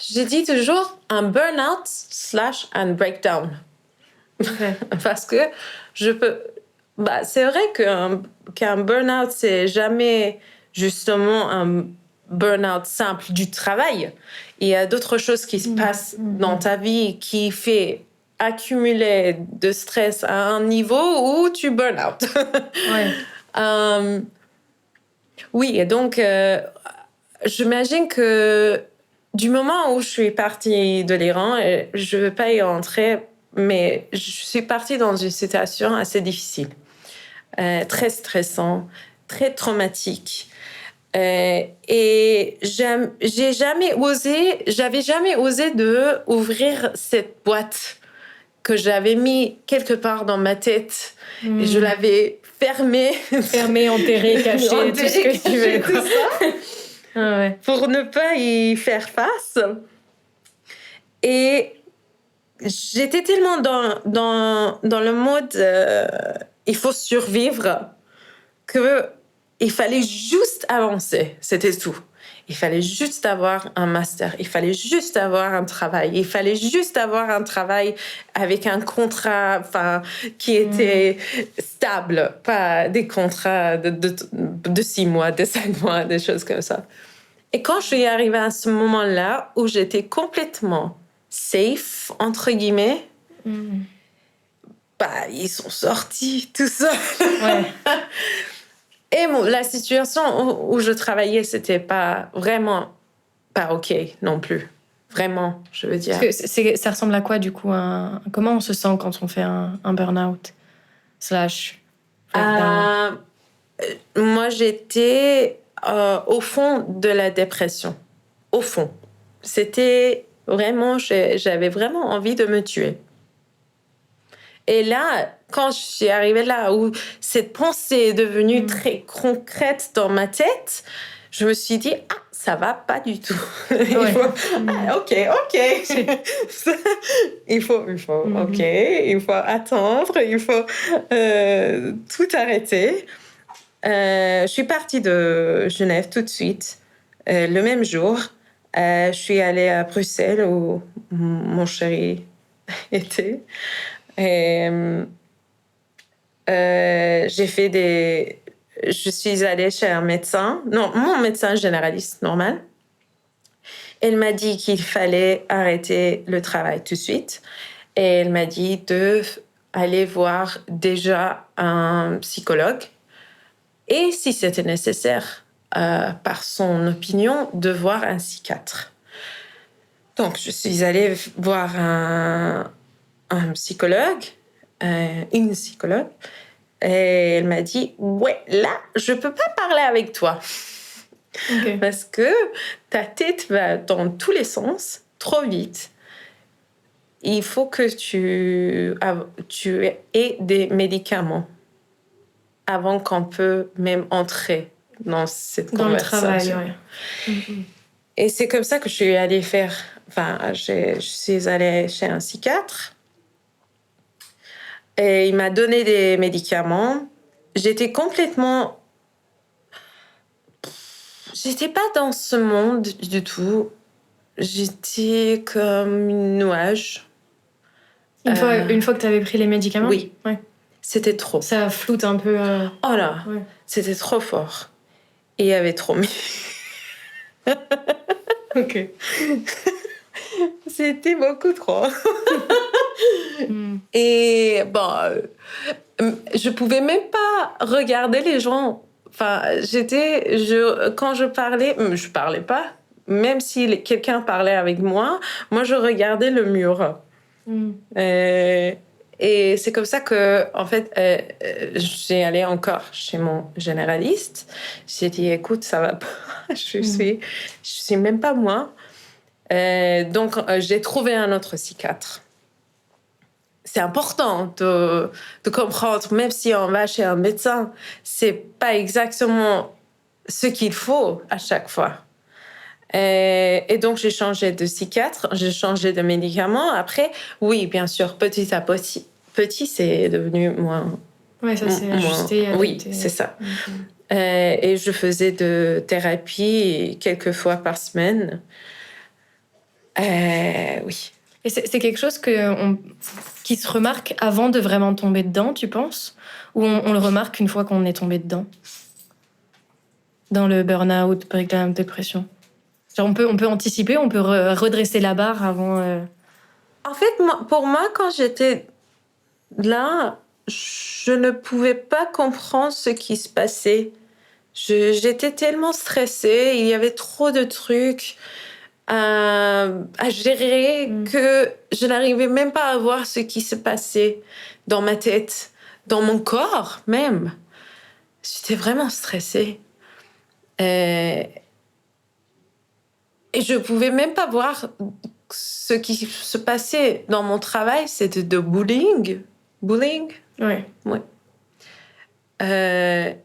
je dis toujours un burn-out / un breakdown. Parce que je peux... c'est vrai qu'un burn-out, c'est jamais justement un burn-out simple du travail. Il y a d'autres choses qui se passent dans ta vie qui fait accumuler de stress à un niveau où tu burn out. Oui, et donc, j'imagine que du moment où je suis partie de l'Iran, je ne veux pas y rentrer, mais je suis partie dans une situation assez difficile, très stressant, très traumatique. Et j'avais jamais osé de ouvrir cette boîte que j'avais mis quelque part dans ma tête. Et je l'avais fermée. Fermée, enterrée, cachée, tout ce que tu veux. Tout ça, pour ne pas y faire face. Et j'étais tellement dans le mode il faut survivre qu'il fallait juste avancer. C'était tout. Il fallait juste avoir un master. Il fallait juste avoir un travail. Il fallait juste avoir un travail avec un contrat qui était stable, pas des contrats de 6 mois, de 5 mois, des choses comme ça. Et quand je suis arrivée à ce moment-là où j'étais complètement safe, entre guillemets, ils sont sortis tout seuls. Et la situation où je travaillais, c'était pas vraiment pas OK non plus. Vraiment, je veux dire. Parce que ça ressemble à quoi, du coup? Comment on se sent quand on fait un burn-out / moi, j'étais au fond de la dépression. Au fond. C'était vraiment... J'avais vraiment envie de me tuer. Et là, quand je suis arrivée là, où cette pensée est devenue très concrète dans ma tête, je me suis dit, ça va pas du tout. OK. il faut attendre, il faut tout arrêter. Je suis partie de Genève tout de suite, le même jour. Je suis allée à Bruxelles, où mon chéri était. Et je suis allée chez un médecin, mon médecin généraliste normal. Elle m'a dit qu'il fallait arrêter le travail tout de suite. Et elle m'a dit d'aller voir déjà un psychologue. Et si c'était nécessaire, par son opinion, de voir un psychiatre. Donc, je suis allée voir un psychologue, une psychologue, et elle m'a dit là je peux pas parler avec toi parce que ta tête va dans tous les sens trop vite. Il faut que tu aies des médicaments avant qu'on peut même entrer dans cette conversation. Le travail, Et c'est comme ça que je suis allée je suis allée chez un psychiatre. Et il m'a donné des médicaments. J'étais complètement... J'étais pas dans ce monde du tout. J'étais comme une nuage. Une fois que tu avais pris les médicaments? Oui. C'était trop. Ça floute un peu... Oh là, c'était trop fort. Et il y avait trop mis. OK. C'était beaucoup trop. Et je pouvais même pas regarder les gens. Quand je parlais pas. Même si quelqu'un parlait avec moi, je regardais le mur. Et c'est comme ça que, en fait, j'ai allé encore chez mon généraliste. J'ai dit, écoute, ça va pas. Je suis même pas moi. Donc, j'ai trouvé un autre psychiatre. C'est important de comprendre, même si on va chez un médecin, c'est pas exactement ce qu'il faut à chaque fois. Et donc, j'ai changé de psychiatre, j'ai changé de médicaments. Après, oui, bien sûr, petit à petit, c'est devenu moins. Ouais, ça s'est ajusté, Oui, adapté. c'est ça. Et je faisais de thérapie quelques fois par semaine. Oui. Et c'est quelque chose qui se remarque avant de vraiment tomber dedans, tu penses? Ou on le remarque une fois qu'on est tombé dedans? Dans le burn-out, breakdown, dépression. Genre on peut anticiper, on peut redresser la barre avant... En fait, pour moi, quand j'étais là, je ne pouvais pas comprendre ce qui se passait. J'étais tellement stressée, il y avait trop de trucs à gérer que je n'arrivais même pas à voir ce qui se passait dans ma tête, dans mon corps même. J'étais vraiment stressée. Et je pouvais même pas voir ce qui se passait dans mon travail, c'était de bullying. Bullying? Ouais. Ouais.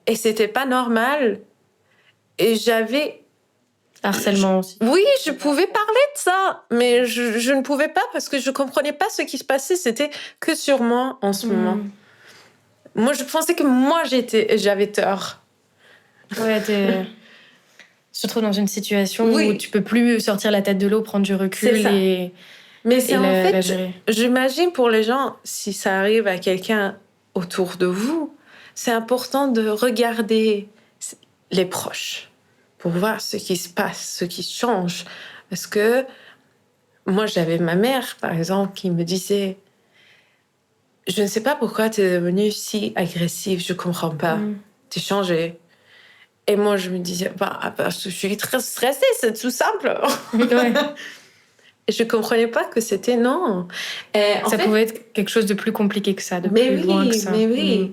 Et c'était pas normal. Et j'avais... Harcèlement aussi. Oui, je pouvais parler de ça, mais je ne pouvais pas parce que je comprenais pas ce qui se passait. C'était que sur moi en ce moment. Moi, je pensais que moi, j'avais tort. Ouais, se retrouve dans une situation où tu peux plus sortir la tête de l'eau, prendre du recul Mais c'est en fait, la gérer. J'imagine pour les gens, si ça arrive à quelqu'un autour de vous, c'est important de regarder les proches pour voir ce qui se passe, ce qui change. Parce que moi, j'avais ma mère, par exemple, qui me disait « Je ne sais pas pourquoi tu es devenue si agressive, je comprends pas. Tu es changée. » Et moi, je me disais parce que je suis très stressée, c'est tout simple. Ouais. Et je comprenais pas que c'était non. Ça pouvait être quelque chose de plus compliqué que ça, de plus loin que ça. Mais oui.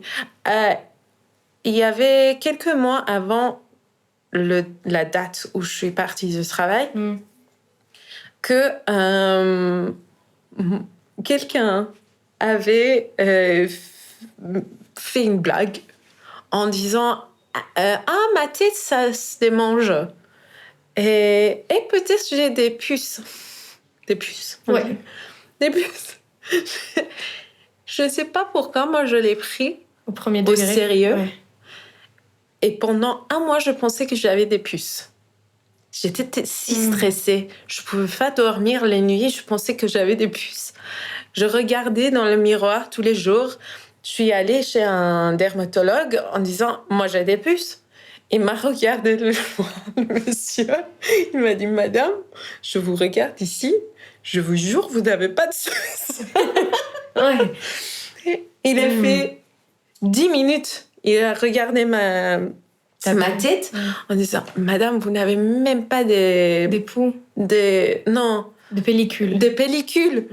Il y avait quelques mois avant la date où je suis partie du travail que quelqu'un avait fait une blague en disant ma tête, ça se démange. Et peut-être j'ai des puces. Des puces. Ouais. Des puces. Je ne sais pas pourquoi, moi, je l'ai pris au premier degré. Au sérieux. Ouais. Et pendant un mois, je pensais que j'avais des puces. J'étais si stressée. Je ne pouvais pas dormir les nuits. Je pensais que j'avais des puces. Je regardais dans le miroir tous les jours. Je suis allée chez un dermatologue en disant « Moi, j'ai des puces ». Il m'a regardé le monsieur. Il m'a dit « Madame, je vous regarde ici. Je vous jure, vous n'avez pas de puces. » Ouais. Il a fait 10 minutes. Il a regardé ma tête en disant « Madame, vous n'avez même pas des poux. Non. De pellicules. Des pellicules.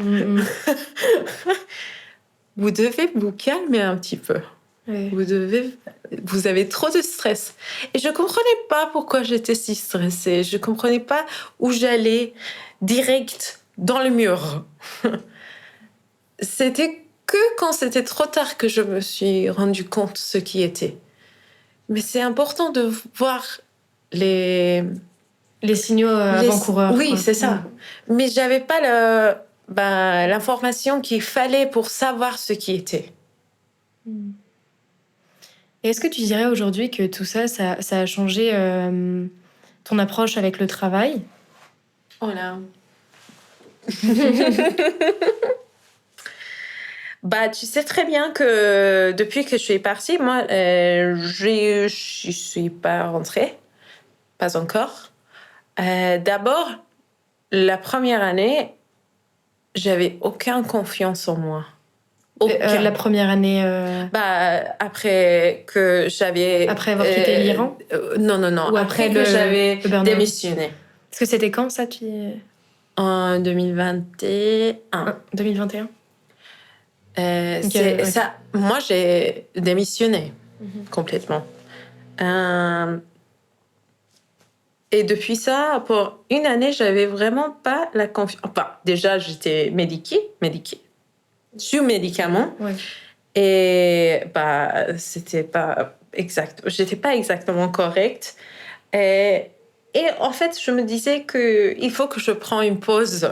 Vous devez vous calmer un petit peu. Ouais. Vous avez trop de stress. » Et je comprenais pas pourquoi j'étais si stressée. Je comprenais pas où j'allais direct dans le mur. C'était que quand c'était trop tard que je me suis rendu compte ce qui était. Mais c'est important de voir les signaux avant-coureurs. Oui, quoi. c'est ça. Mais j'avais pas l'information qu'il fallait pour savoir ce qui était. Et est-ce que tu dirais aujourd'hui que tout ça a changé ton approche avec le travail? Oh là. Tu sais très bien que depuis que je suis partie, moi, je suis pas rentrée. Pas encore. D'abord, la première année, j'avais aucune confiance en moi. La première année... après que j'avais... Après avoir quitté l'Iran? Non. Ou après que j'avais démissionné. Parce que c'était quand, ça? En 2021. 2021? Okay. Ça, moi, j'ai démissionné complètement. Et Et depuis ça, pour une année, j'avais vraiment pas la confiance. Enfin, déjà, j'étais médiquée, sous médicaments. Ouais. Et c'était pas exact. J'étais pas exactement correcte. Et en fait, je me disais qu'il faut que je prenne une pause.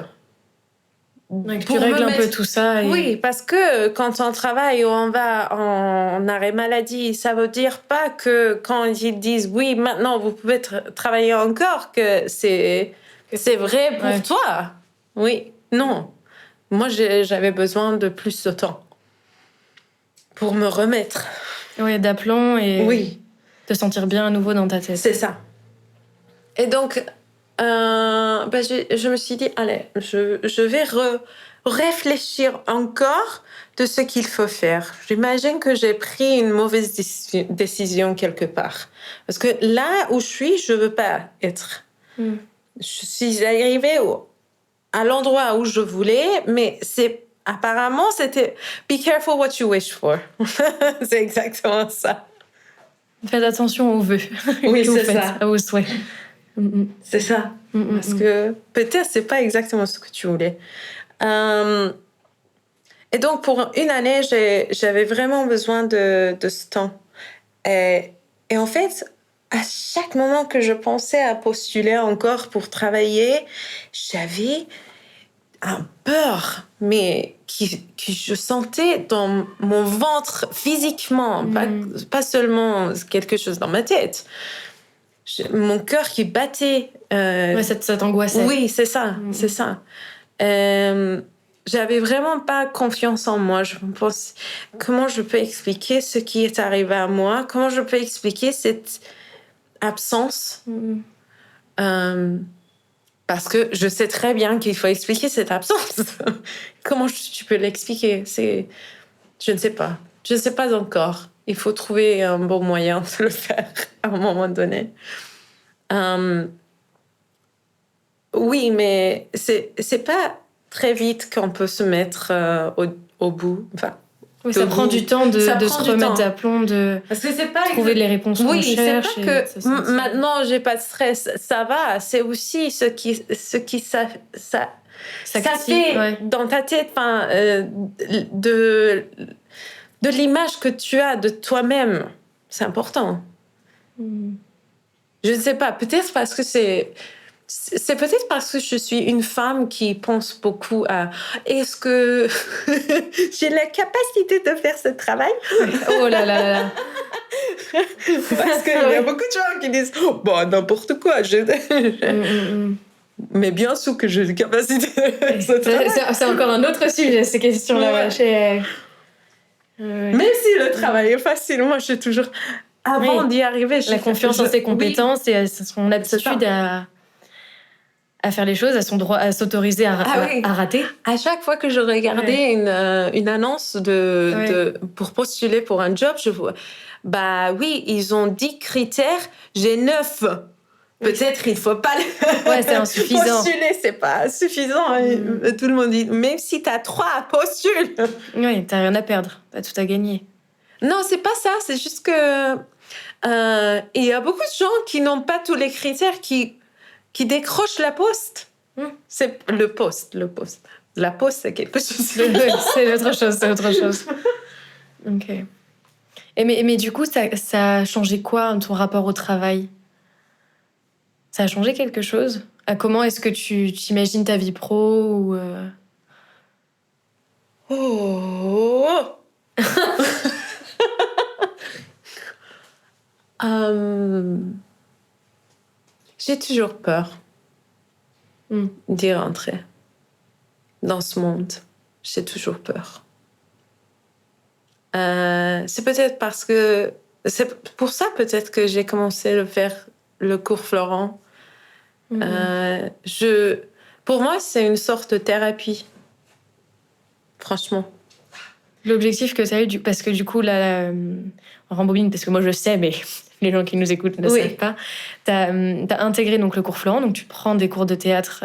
Ouais, que tu règles un peu tout ça. Et... Oui, parce que quand on travaille ou on va en arrêt maladie, ça veut dire pas que quand ils disent oui, maintenant vous pouvez travailler encore, que c'est vrai pour toi. Oui, non. Moi, j'avais besoin de plus de temps pour me remettre. Oui, d'aplomb et oui. te sentir bien à nouveau dans ta tête. C'est ça. Et donc, je me suis dit, allez, je vais réfléchir encore de ce qu'il faut faire. J'imagine que j'ai pris une mauvaise décision quelque part. Parce que là où je suis, je ne veux pas être. Je suis arrivée à l'endroit où je voulais, mais apparemment, c'était « Be careful what you wish for ». C'est exactement ça. Faites attention aux vœux. Oui, c'est ça. À vos souhaits. C'est ça. Parce que peut-être c'est pas exactement ce que tu voulais. Et donc, pour une année, j'avais vraiment besoin de ce temps. Et en fait, à chaque moment que je pensais à postuler encore pour travailler, j'avais un peur, mais que je sentais dans mon ventre physiquement, pas seulement quelque chose dans ma tête. Mon cœur qui battait. Ouais, ça t'angoissait. Oui, c'est ça, c'est ça. J'avais vraiment pas confiance en moi. Je me pense, comment je peux expliquer ce qui est arrivé à moi? Comment je peux expliquer cette absence? Parce que je sais très bien qu'il faut expliquer cette absence. Comment tu peux l'expliquer? Je ne sais pas. Je ne sais pas encore. Il faut trouver un bon moyen de le faire à un moment donné. Oui, mais c'est pas très vite qu'on peut se mettre au bout. Enfin, oui, ça prend du temps de se remettre d'aplomb, de trouver les réponses qu'on cherche. Oui, c'est pas que maintenant j'ai pas de stress, ça va. C'est aussi ce qui ça fait dans ta tête, de l'image que tu as de toi-même. C'est important. Je ne sais pas, peut-être parce que c'est peut-être parce que je suis une femme qui pense beaucoup à est-ce que j'ai la capacité de faire ce travail? Oh là là là. Parce qu'il y a beaucoup de gens qui disent bon, n'importe quoi. Mais bien sûr que j'ai la capacité de faire ce travail. C'est encore un autre sujet, ces questions-là. Ouais. Même si le travail est facile, moi, j'ai toujours... Avant d'y arriver... La confiance en ses compétences et son aptitude à faire les choses, à son droit à s'autoriser à rater. À chaque fois que je regardais une annonce pour postuler pour un job, je vois, ils ont 10 critères, j'ai 9. Peut-être il faut pas c'est insuffisant. Postuler, c'est pas suffisant. Tout le monde dit, même si t'as 3, postule. Oui, t'as rien à perdre, t'as tout à gagner. Non, c'est pas ça, c'est juste que il y a beaucoup de gens qui n'ont pas tous les critères qui décrochent la poste. C'est le poste. La poste, c'est quelque chose. C'est autre chose. Ok. Mais du coup, ça a changé quoi, ton rapport au travail? Ça a changé quelque chose? Comment est-ce que tu t'imagines ta vie pro ou... J'ai toujours peur d'y rentrer dans ce monde. J'ai toujours peur. C'est peut-être parce que... C'est pour ça peut-être que j'ai commencé à faire le cours Florent. Pour moi, c'est une sorte de thérapie. Franchement. L'objectif que tu as eu, parce que du coup, là, on rembobine, parce que moi je sais, mais les gens qui nous écoutent ne savent pas. Tu as intégré donc, le cours Florent, donc tu prends des cours de théâtre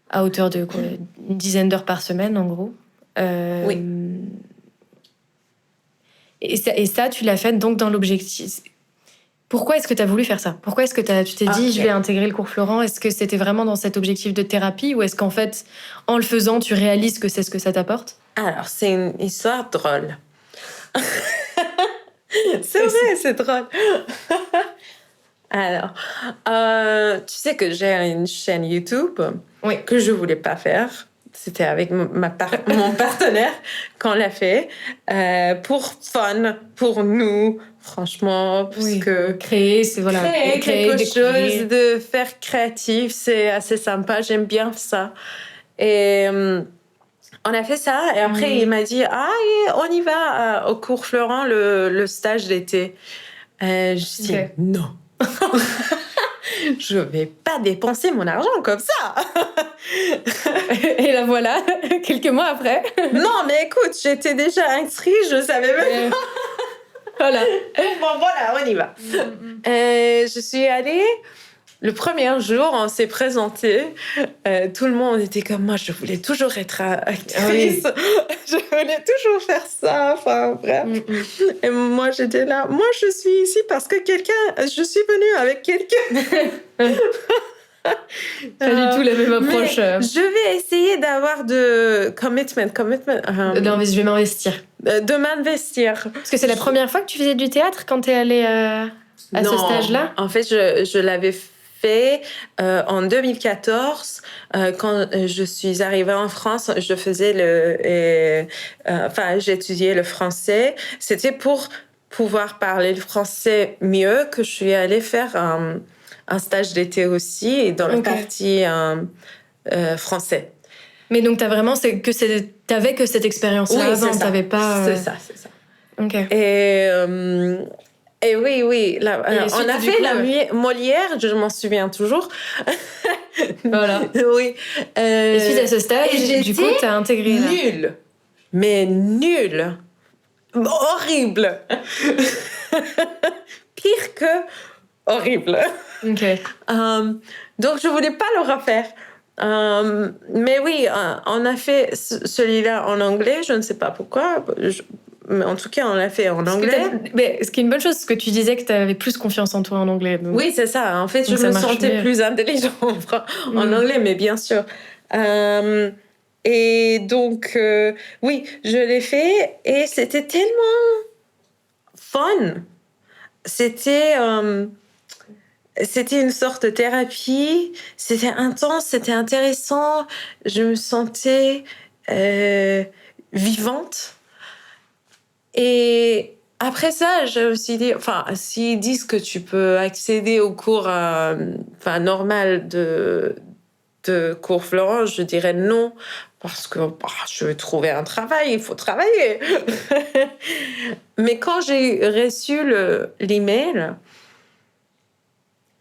à hauteur de une dizaine d'heures par semaine, en gros. Oui. Et ça, tu l'as fait donc dans l'objectif. Pourquoi est-ce que tu as voulu faire ça? Pourquoi est-ce que tu t'es dit, Ok. je vais intégrer le cours Florent? Est-ce que c'était vraiment dans cet objectif de thérapie ou est-ce qu'en fait, en le faisant, tu réalises que c'est ce que ça t'apporte? Alors, c'est une histoire drôle. C'est vrai, c'est drôle. Alors, tu sais que j'ai une chaîne YouTube Oui. que je voulais pas faire. C'était avec mon partenaire qu'on l'a fait pour fun, pour nous, franchement, parce Oui. que Créer, c'est voilà. créer quelque découvrir. chose, de faire créatif, c'est assez sympa. J'aime bien ça. Et on a fait ça. Et après, il m'a dit, on y va au cours Florent, le stage d'été. Je dis, Ok. non. Je vais pas dépenser mon argent comme ça. Et la voilà, quelques mois après. Non, mais écoute, j'étais déjà inscrite, je savais même. Voilà. Bon, voilà, on y va. Je suis allée. Le premier jour, on s'est présenté. Tout le monde était comme moi. Je voulais toujours être actrice. Je voulais toujours faire ça. Enfin, bref. Et moi, j'étais là. Moi, je suis ici parce que je suis venue avec quelqu'un. Pas du tout la même approche. Je vais essayer d'avoir de commitment. Non, je vais m'investir. De m'investir. Parce que c'est la première fois que tu faisais du théâtre quand t'es allée à ce stage-là? En fait, je l'avais fait en 2014 quand je suis arrivée en France. Je faisais j'étudiais le français. C'était pour pouvoir parler le français mieux que je suis allée faire un stage d'été aussi et dans la partie français. Mais donc t'avais que cette expérience-là avant, t'avais pas. C'est ça. Ok. Et oui. Là, on a fait la Molière, je m'en souviens toujours. Voilà. Oui. Et suite à ce stage, du coup, t'as intégré là. Nul. Mais nul. Horrible. Pire que horrible. Ok. Donc, je voulais pas le refaire. Mais oui, on a fait celui-là en anglais. Je ne sais pas pourquoi. Mais en tout cas, on l'a fait en anglais. Mais ce qui est une bonne chose, c'est que tu disais que tu avais plus confiance en toi en anglais. Donc... Oui, c'est ça. En fait, je me sentais plus intelligente en anglais, mais bien sûr. Et donc, oui, je l'ai fait et c'était tellement fun. C'était une sorte de thérapie. C'était intense, c'était intéressant. Je me sentais vivante. Et après ça, je me suis dit, s'ils disent que tu peux accéder au cours normal de cours Florent, je dirais non, parce que je veux trouver un travail, il faut travailler. Mais quand j'ai reçu l'email,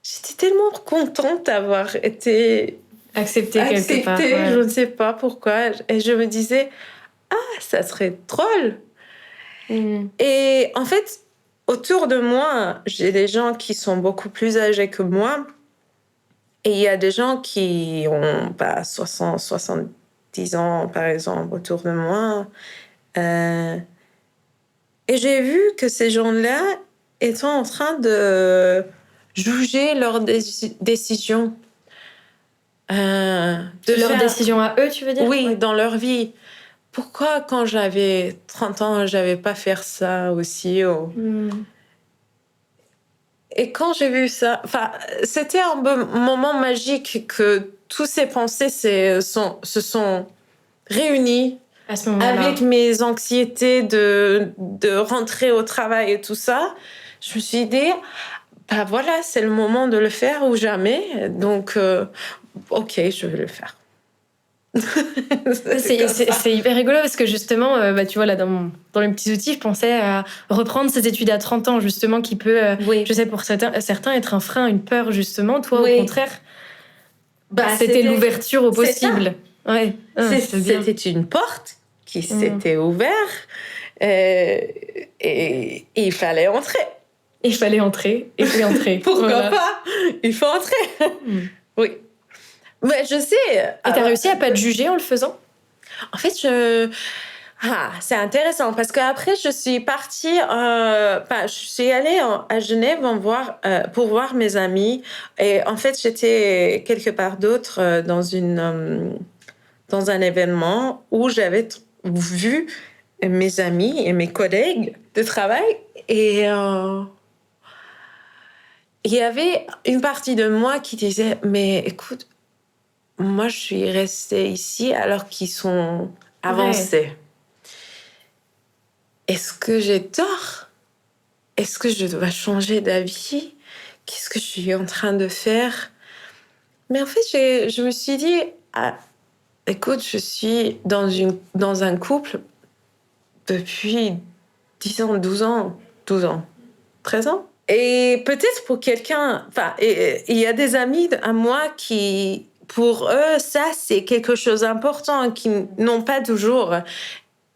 j'étais tellement contente d'avoir été acceptée quelque part. Ouais. Je ne sais pas pourquoi. Et je me disais, ça serait drôle. Et en fait, autour de moi, j'ai des gens qui sont beaucoup plus âgés que moi. Et il y a des gens qui ont 60, 70 ans, par exemple, autour de moi. Et j'ai vu que ces gens-là étaient en train de juger leurs décisions. Décisions à eux, tu veux dire? Oui, dans leur vie. Pourquoi, quand j'avais 30 ans, j'avais pas fait ça aussi? Et quand j'ai vu ça, c'était un moment magique que toutes ces pensées se sont réunies à ce moment-là. Avec mes anxiétés de rentrer au travail et tout ça. Je me suis dit, voilà, c'est le moment de le faire ou jamais. Donc, ok, je vais le faire. C'est hyper rigolo parce que justement, tu vois, là, dans les petits outils, je pensais à reprendre ses études à 30 ans, justement, qui peut, je sais, pour certains, être un frein, une peur, justement. Toi, au contraire, c'était l'ouverture au possible. Ouais. C'était une porte qui s'était ouverte et il fallait entrer. Il fallait entrer, et puis entrer. Pourquoi pas? Il faut entrer. Oui. Mais je sais. Et t'as réussi à pas te juger en le faisant? En fait, C'est intéressant parce qu'après, je suis partie, je suis allée à Genève pour voir mes amis. Et en fait, j'étais quelque part d'autre dans un événement où j'avais vu mes amis et mes collègues de travail. Et il y avait une partie de moi qui disait, mais écoute, moi, je suis restée ici alors qu'ils sont avancés. Ouais. Est-ce que j'ai tort? Est-ce que je dois changer d'avis? Qu'est-ce que je suis en train de faire? Mais en fait, je me suis dit, écoute, je suis dans un couple depuis 10 ans, 12 ans, 13 ans. Et peut-être pour quelqu'un, il y a des amis à moi qui, pour eux, ça, c'est quelque chose d'important, qui n'ont pas toujours.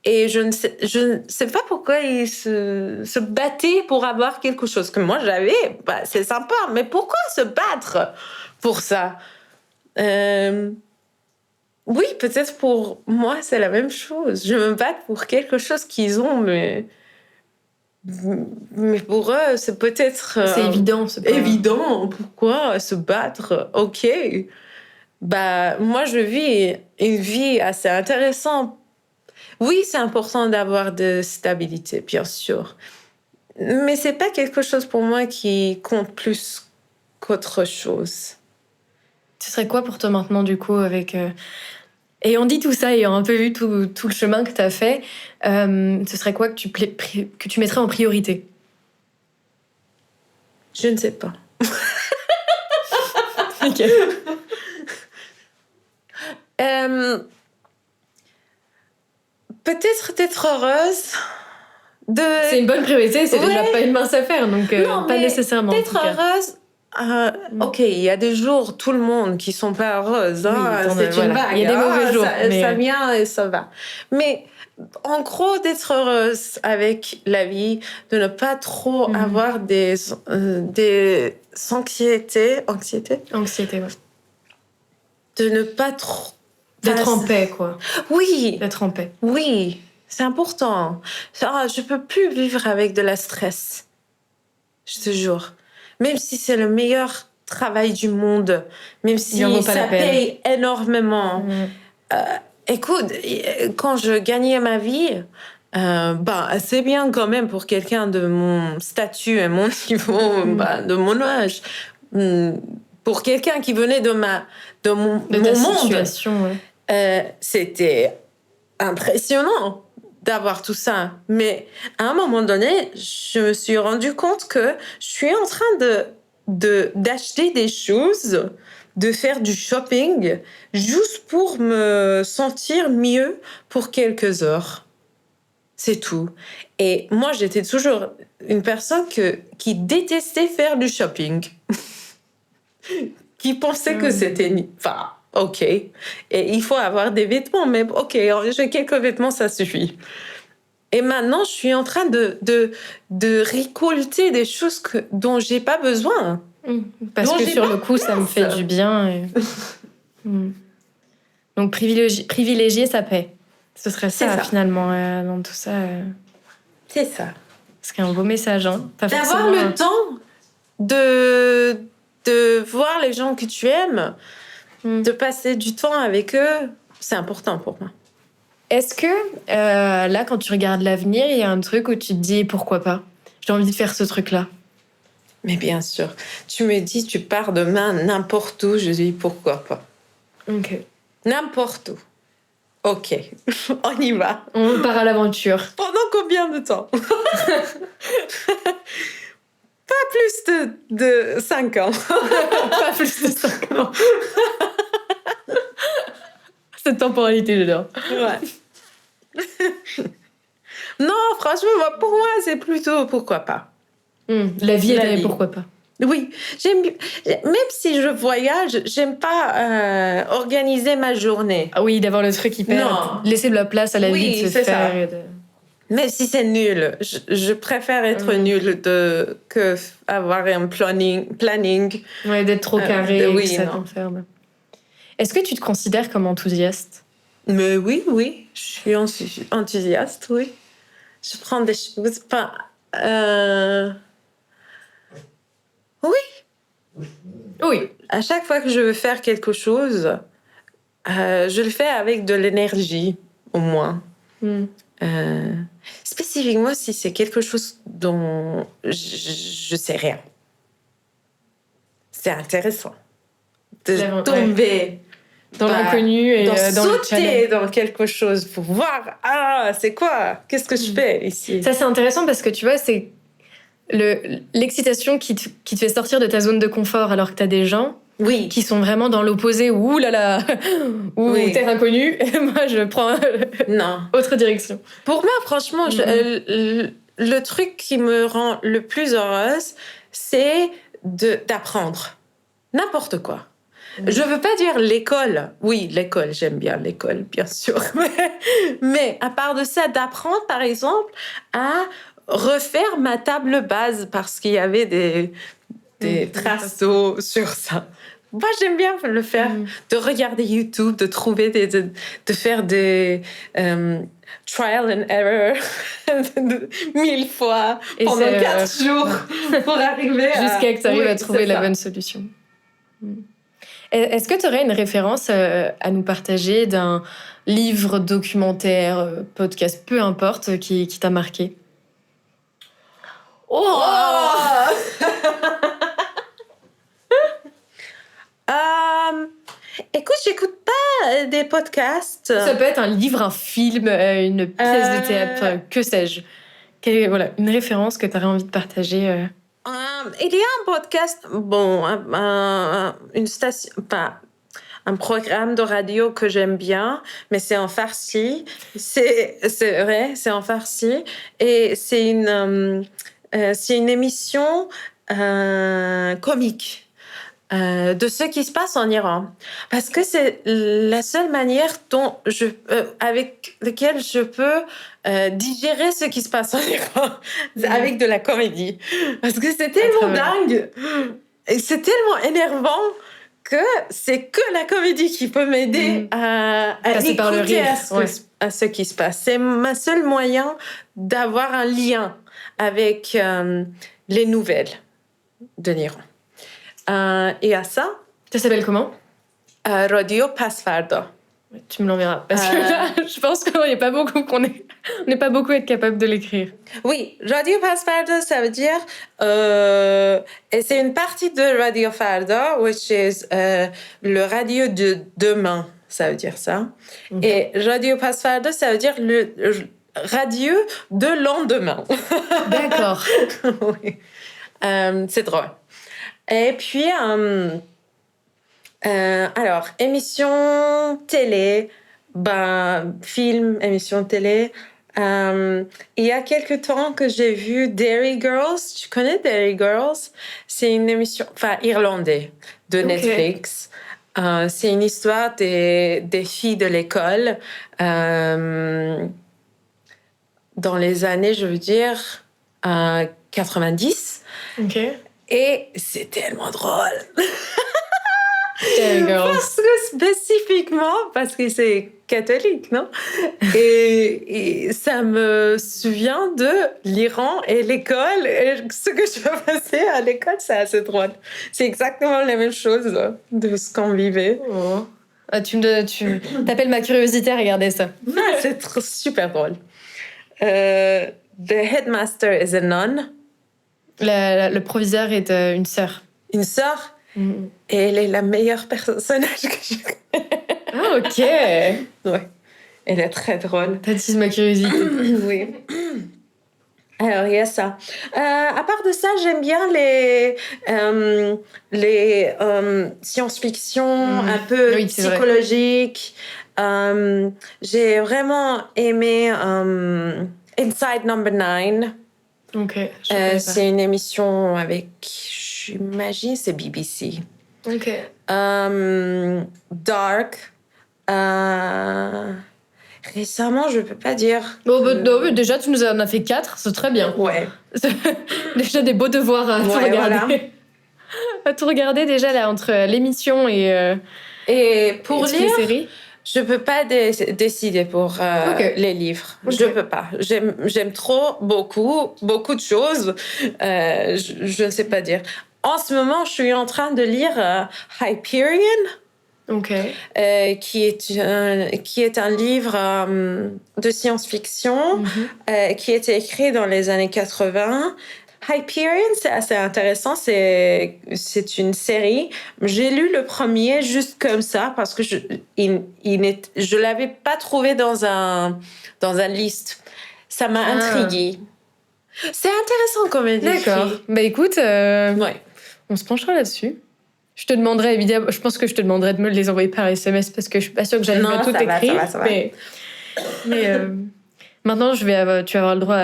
Et je ne sais pas pourquoi ils se battaient pour avoir quelque chose que moi j'avais. C'est sympa, mais pourquoi se battre pour ça? Oui, peut-être pour moi, c'est la même chose. Je me bats pour quelque chose qu'ils ont, mais pour eux, c'est peut-être... c'est évident. C'est pas évident. Pourquoi se battre? OK. Moi, je vis une vie assez intéressante. Oui, c'est important d'avoir de stabilité, bien sûr. Mais c'est pas quelque chose pour moi qui compte plus qu'autre chose. Ce serait quoi pour toi maintenant, du coup, avec... Et on dit tout ça, ayant un peu vu tout le chemin que tu as fait, ce serait quoi que tu mettrais en priorité? Je ne sais pas. OK. Peut-être d'être heureuse. C'est une bonne priorité, c'est déjà pas une mince affaire, donc non, pas nécessairement. D'être heureuse, OK, il y a des jours, tout le monde qui sont pas heureuses. C'est une vague. Il y a des mauvais jours. Ça vient et ça va. Mais en gros, d'être heureuse avec la vie, de ne pas trop avoir des anxiétés. Anxiété, ouais. De ne pas trop... D'être en paix, quoi. Oui. D'être en paix. Oui, c'est important. Je peux plus vivre avec de la stress. Je te jure. Même si c'est le meilleur travail du monde, même si ça paye énormément. Écoute, quand je gagnais ma vie, c'est bien quand même pour quelqu'un de mon statut et mon niveau, de mon âge. Pour quelqu'un qui venait de mon monde, situation, c'était impressionnant d'avoir tout ça. Mais à un moment donné, je me suis rendu compte que je suis en train d'acheter des choses, de faire du shopping, juste pour me sentir mieux pour quelques heures. C'est tout. Et moi, j'étais toujours une personne qui détestait faire du shopping. Qui pensait que c'était... OK. Et il faut avoir des vêtements, mais OK, j'ai quelques vêtements, ça suffit. Et maintenant, je suis en train de récolter des choses dont j'ai pas besoin. Parce que sur le coup, ça me fait du bien. Et... Donc, privilégier sa paix. Ce serait ça, finalement, dans tout ça. C'est ça. C'est un beau message. Hein. D'avoir le temps de voir les gens que tu aimes, de passer du temps avec eux, c'est important pour moi. Est-ce que, là, quand tu regardes l'avenir, il y a un truc où tu te dis, pourquoi pas? J'ai envie de faire ce truc-là. Mais bien sûr. Tu me dis, tu pars demain n'importe où, je dis, pourquoi pas? OK. N'importe où. OK. On y va. On part à l'aventure. Pendant combien de temps? Pas plus de 5 ans. Pas plus de 5 ans. Cette temporalité, j'adore. Ouais. Non, franchement, pour moi, c'est plutôt pourquoi pas. La vie est pourquoi pas. Oui, même si je voyage, j'aime pas organiser ma journée. Ah oui, d'avoir le truc hyper... Laisser de la place à la vie de se faire. Même si c'est nul, je préfère être nulle que avoir un planning. Ouais, d'être trop carré et que ça t'enferme. Est-ce que tu te considères comme enthousiaste? Mais oui, je suis enthousiaste, oui. Je prends des choses. Enfin, oui. Oui. À chaque fois que je veux faire quelque chose, je le fais avec de l'énergie, au moins. Spécifiquement si c'est quelque chose dont je sais rien. C'est intéressant de tomber dans l'inconnu et dans sauter dans quelque chose pour voir c'est quoi, qu'est-ce que je fais ici. Ça c'est intéressant parce que tu vois c'est l'excitation qui te fait sortir de ta zone de confort alors que t'as des gens qui sont vraiment dans l'opposé ou terre inconnue et moi je prends autre direction. Pour moi franchement le truc qui me rend le plus heureuse c'est d'apprendre n'importe quoi. Je veux pas dire l'école. Oui, l'école, j'aime bien l'école, bien sûr. Mais à part de ça, d'apprendre, par exemple, à refaire ma table base parce qu'il y avait des traces d'eau sur ça. Moi, j'aime bien le faire. De regarder YouTube, de trouver de faire des trial and error 1000 fois pendant 4 jours pour arriver jusqu'à que tu arrives à trouver la bonne solution. Est-ce que tu aurais une référence à nous partager d'un livre, documentaire, podcast, peu importe, qui t'a marqué? Écoute, j'écoute pas des podcasts. Ça peut être un livre, un film, une pièce de théâtre, que sais-je. Une référence que tu aurais envie de partager. Il y a un podcast, une station, un programme de radio que j'aime bien, mais c'est en farsi. C'est vrai, c'est en farsi. Et c'est une émission comique de ce qui se passe en Iran. Parce que c'est la seule manière avec laquelle je peux digérer ce qui se passe en Iran avec de la comédie. Parce que c'est tellement dingue et c'est tellement énervant que c'est que la comédie qui peut m'aider à écouter à ce qui se passe. C'est ma seule moyen d'avoir un lien avec les nouvelles de l'Iran. Et à ça. Ça s'appelle comment? Radio Pasfarda. Tu me l'enverras. Parce que là, je pense qu'on n'est pas beaucoup, être capable de l'écrire. Oui, Radio Pasfarda, ça veut dire. Et c'est une partie de Radio Farda, which is le radio de demain, ça veut dire ça. Et Radio Pasfarda, ça veut dire le radio de lendemain. D'accord. Oui. C'est drôle. Et puis, alors, émission télé, film, émission télé. Il y a quelque temps que j'ai vu Derry Girls. Tu connais Derry Girls? C'est une émission, irlandaise, de Netflix. C'est une histoire des filles de l'école dans les années, je veux dire, 90. Ok. Et c'est tellement drôle. Parce que c'est catholique, non? Et ça me souvient de l'Iran et l'école. Et ce que je faisais à l'école, c'est assez drôle. C'est exactement la même chose de ce qu'on vivait. Oh. Tu t'appelles ma curiosité à regarder ça. C'est super drôle. The headmaster is a nun. Le proviseur est une sœur. Une sœur? Et elle est la meilleure personnage que je connais. Ah, ok. Ouais. Elle est très drôle. T'attises ma curiosité. Oui. Alors, il y a ça. À part de ça, j'aime bien les science-fiction un peu psychologiques. J'ai vraiment aimé Inside Number 9. Ok. C'est une émission avec, j'imagine, c'est BBC. Ok. Dark. Récemment, je peux pas dire. Déjà, tu nous en as fait 4, c'est très bien. Ouais. Déjà des beaux devoirs à tout regarder. Voilà. À tout regarder déjà là entre l'émission et pour lire, les séries. Je peux pas décider pour les livres. Ok. Je peux pas. J'aime trop beaucoup de choses. Je ne sais pas dire. En ce moment, je suis en train de lire Hyperion, Ok. qui est un livre de science-fiction qui a été écrit dans les années 80. Hyperion, c'est assez intéressant. C'est une série. J'ai lu le premier juste comme ça parce que je l'avais pas trouvé dans un liste. Ça m'a intriguée. C'est intéressant comme elle décrit. D'accord. Bah écoute, Ouais. on se penchera là-dessus. Je te demanderai évidemment, je pense que je te demanderai de me les envoyer par SMS parce que je suis pas sûre que j'arrive à tout écrire. Ça va. Mais maintenant, tu vas avoir le droit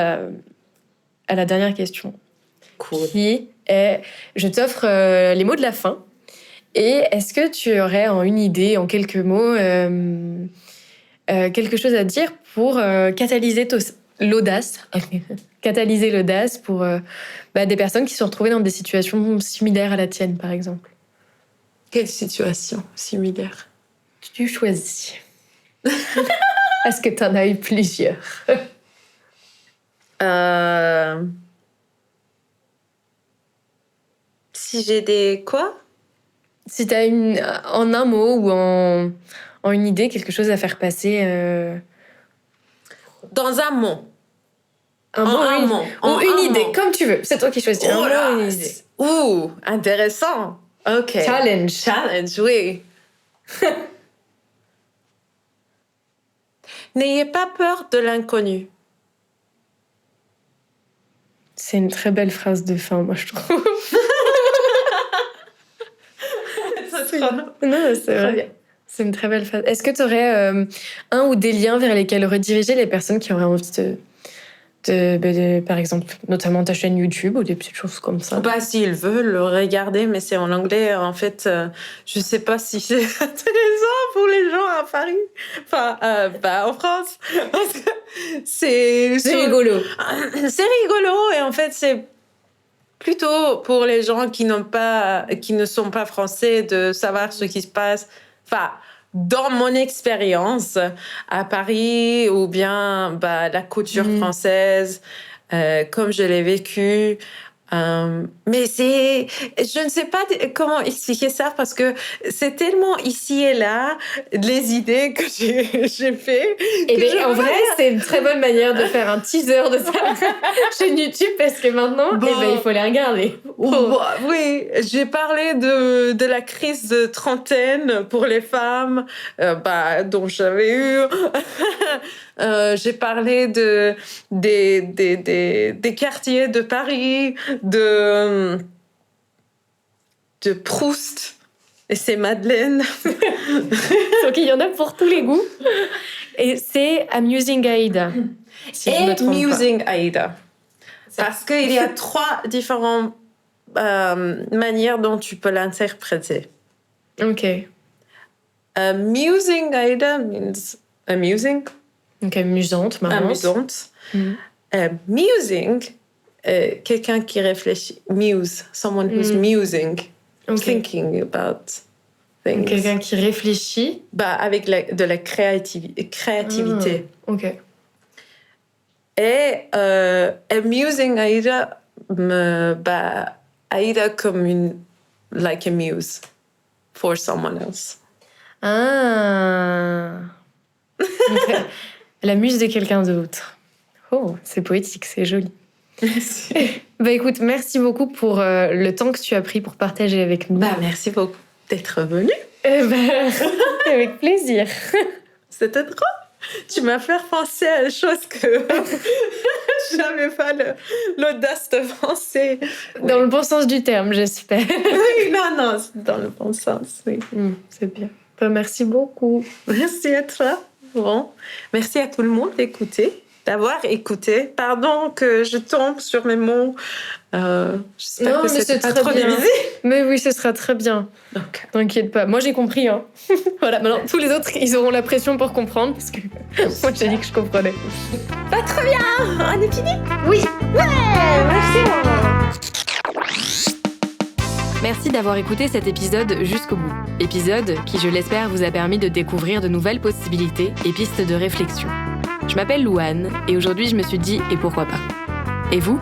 à la dernière question. Cool. Qui est, je t'offre les mots de la fin. Et est-ce que tu aurais en une idée, en quelques mots, quelque chose à dire pour catalyser l'audace catalyser l'audace pour des personnes qui se sont retrouvées dans des situations similaires à la tienne, par exemple? Quelle situation similaire? Tu choisis. Est-ce que tu en as eu plusieurs? Si j'ai des quoi? Si tu as en un mot ou en une idée, quelque chose à faire passer. Dans un mot. Un mot. Ou une idée, comme tu veux. C'est toi qui choisis. Oh là, une idée. Ouh, intéressant. Ok. Challenge, oui. N'ayez pas peur de l'inconnu. C'est une très belle phrase de fin, moi, je trouve. Non, c'est vrai. Bien. C'est une très belle phrase. Est-ce que tu aurais un ou des liens vers lesquels rediriger les personnes qui auraient envie de par exemple, notamment ta chaîne YouTube ou des petites choses comme ça? Bah, s'ils veulent le regarder, mais c'est en anglais. En fait, je sais pas si c'est intéressant pour les gens à Paris. Enfin, en France. Parce que c'est rigolo. C'est rigolo et en fait, c'est plutôt pour les gens qui ne sont pas français de savoir ce qui se passe. Enfin, dans mon expérience à Paris ou bien la couture française, comme je l'ai vécu. Mais je ne sais pas comment expliquer ça parce que c'est tellement ici et là les idées que j'ai fait. Et bien, en vrai, c'est une très bonne manière de faire un teaser de sa chaîne YouTube parce que maintenant, il faut les regarder. Oui, j'ai parlé de la crise de trentaine pour les femmes, dont j'avais eu. J'ai parlé des quartiers de Paris, de Proust et ses madeleines. Donc il y en a pour tous les goûts. Et c'est Amusing Aïda. Si je me trompe pas. Amusing Aïda. Parce qu'il y a 3 différentes manières dont tu peux l'interpréter. Ok. Amusing Aïda means amusing. Donc amusante, marrante. Amusante. Musing, quelqu'un qui réfléchit. Muse, someone who's musing, thinking about things. Quelqu'un qui réfléchit. Avec de la créativité. Ok. Et amusing Aïda, Aïda comme like a muse for someone else. Ah. Okay. La muse de quelqu'un d'autre. Oh, c'est poétique, c'est joli. Merci. Écoute, merci beaucoup pour le temps que tu as pris pour partager avec nous. Merci beaucoup d'être venue. Avec plaisir. C'était drôle. Tu m'as fait penser à des choses que je n'avais pas l'audace de penser. Dans le bon sens du terme, j'espère. Oui, non, c'est dans le bon sens, oui. C'est bien. Merci beaucoup. Merci à toi. Bon, merci à tout le monde d'avoir écouté. Pardon que je tombe sur mes mots. J'espère que c'est pas trop divisé. Mais oui, ce sera très bien. Okay. T'inquiète pas. Moi, j'ai compris. Hein. Voilà. Maintenant, tous les autres, ils auront la pression pour comprendre parce que moi, j'ai dit que je comprenais. Pas trop bien. On est fini? Oui. Ouais. Merci. Merci d'avoir écouté cet épisode jusqu'au bout. Épisode qui, je l'espère, vous a permis de découvrir de nouvelles possibilités et pistes de réflexion. Je m'appelle Louane et aujourd'hui je me suis dit « et pourquoi pas ?» Et vous ?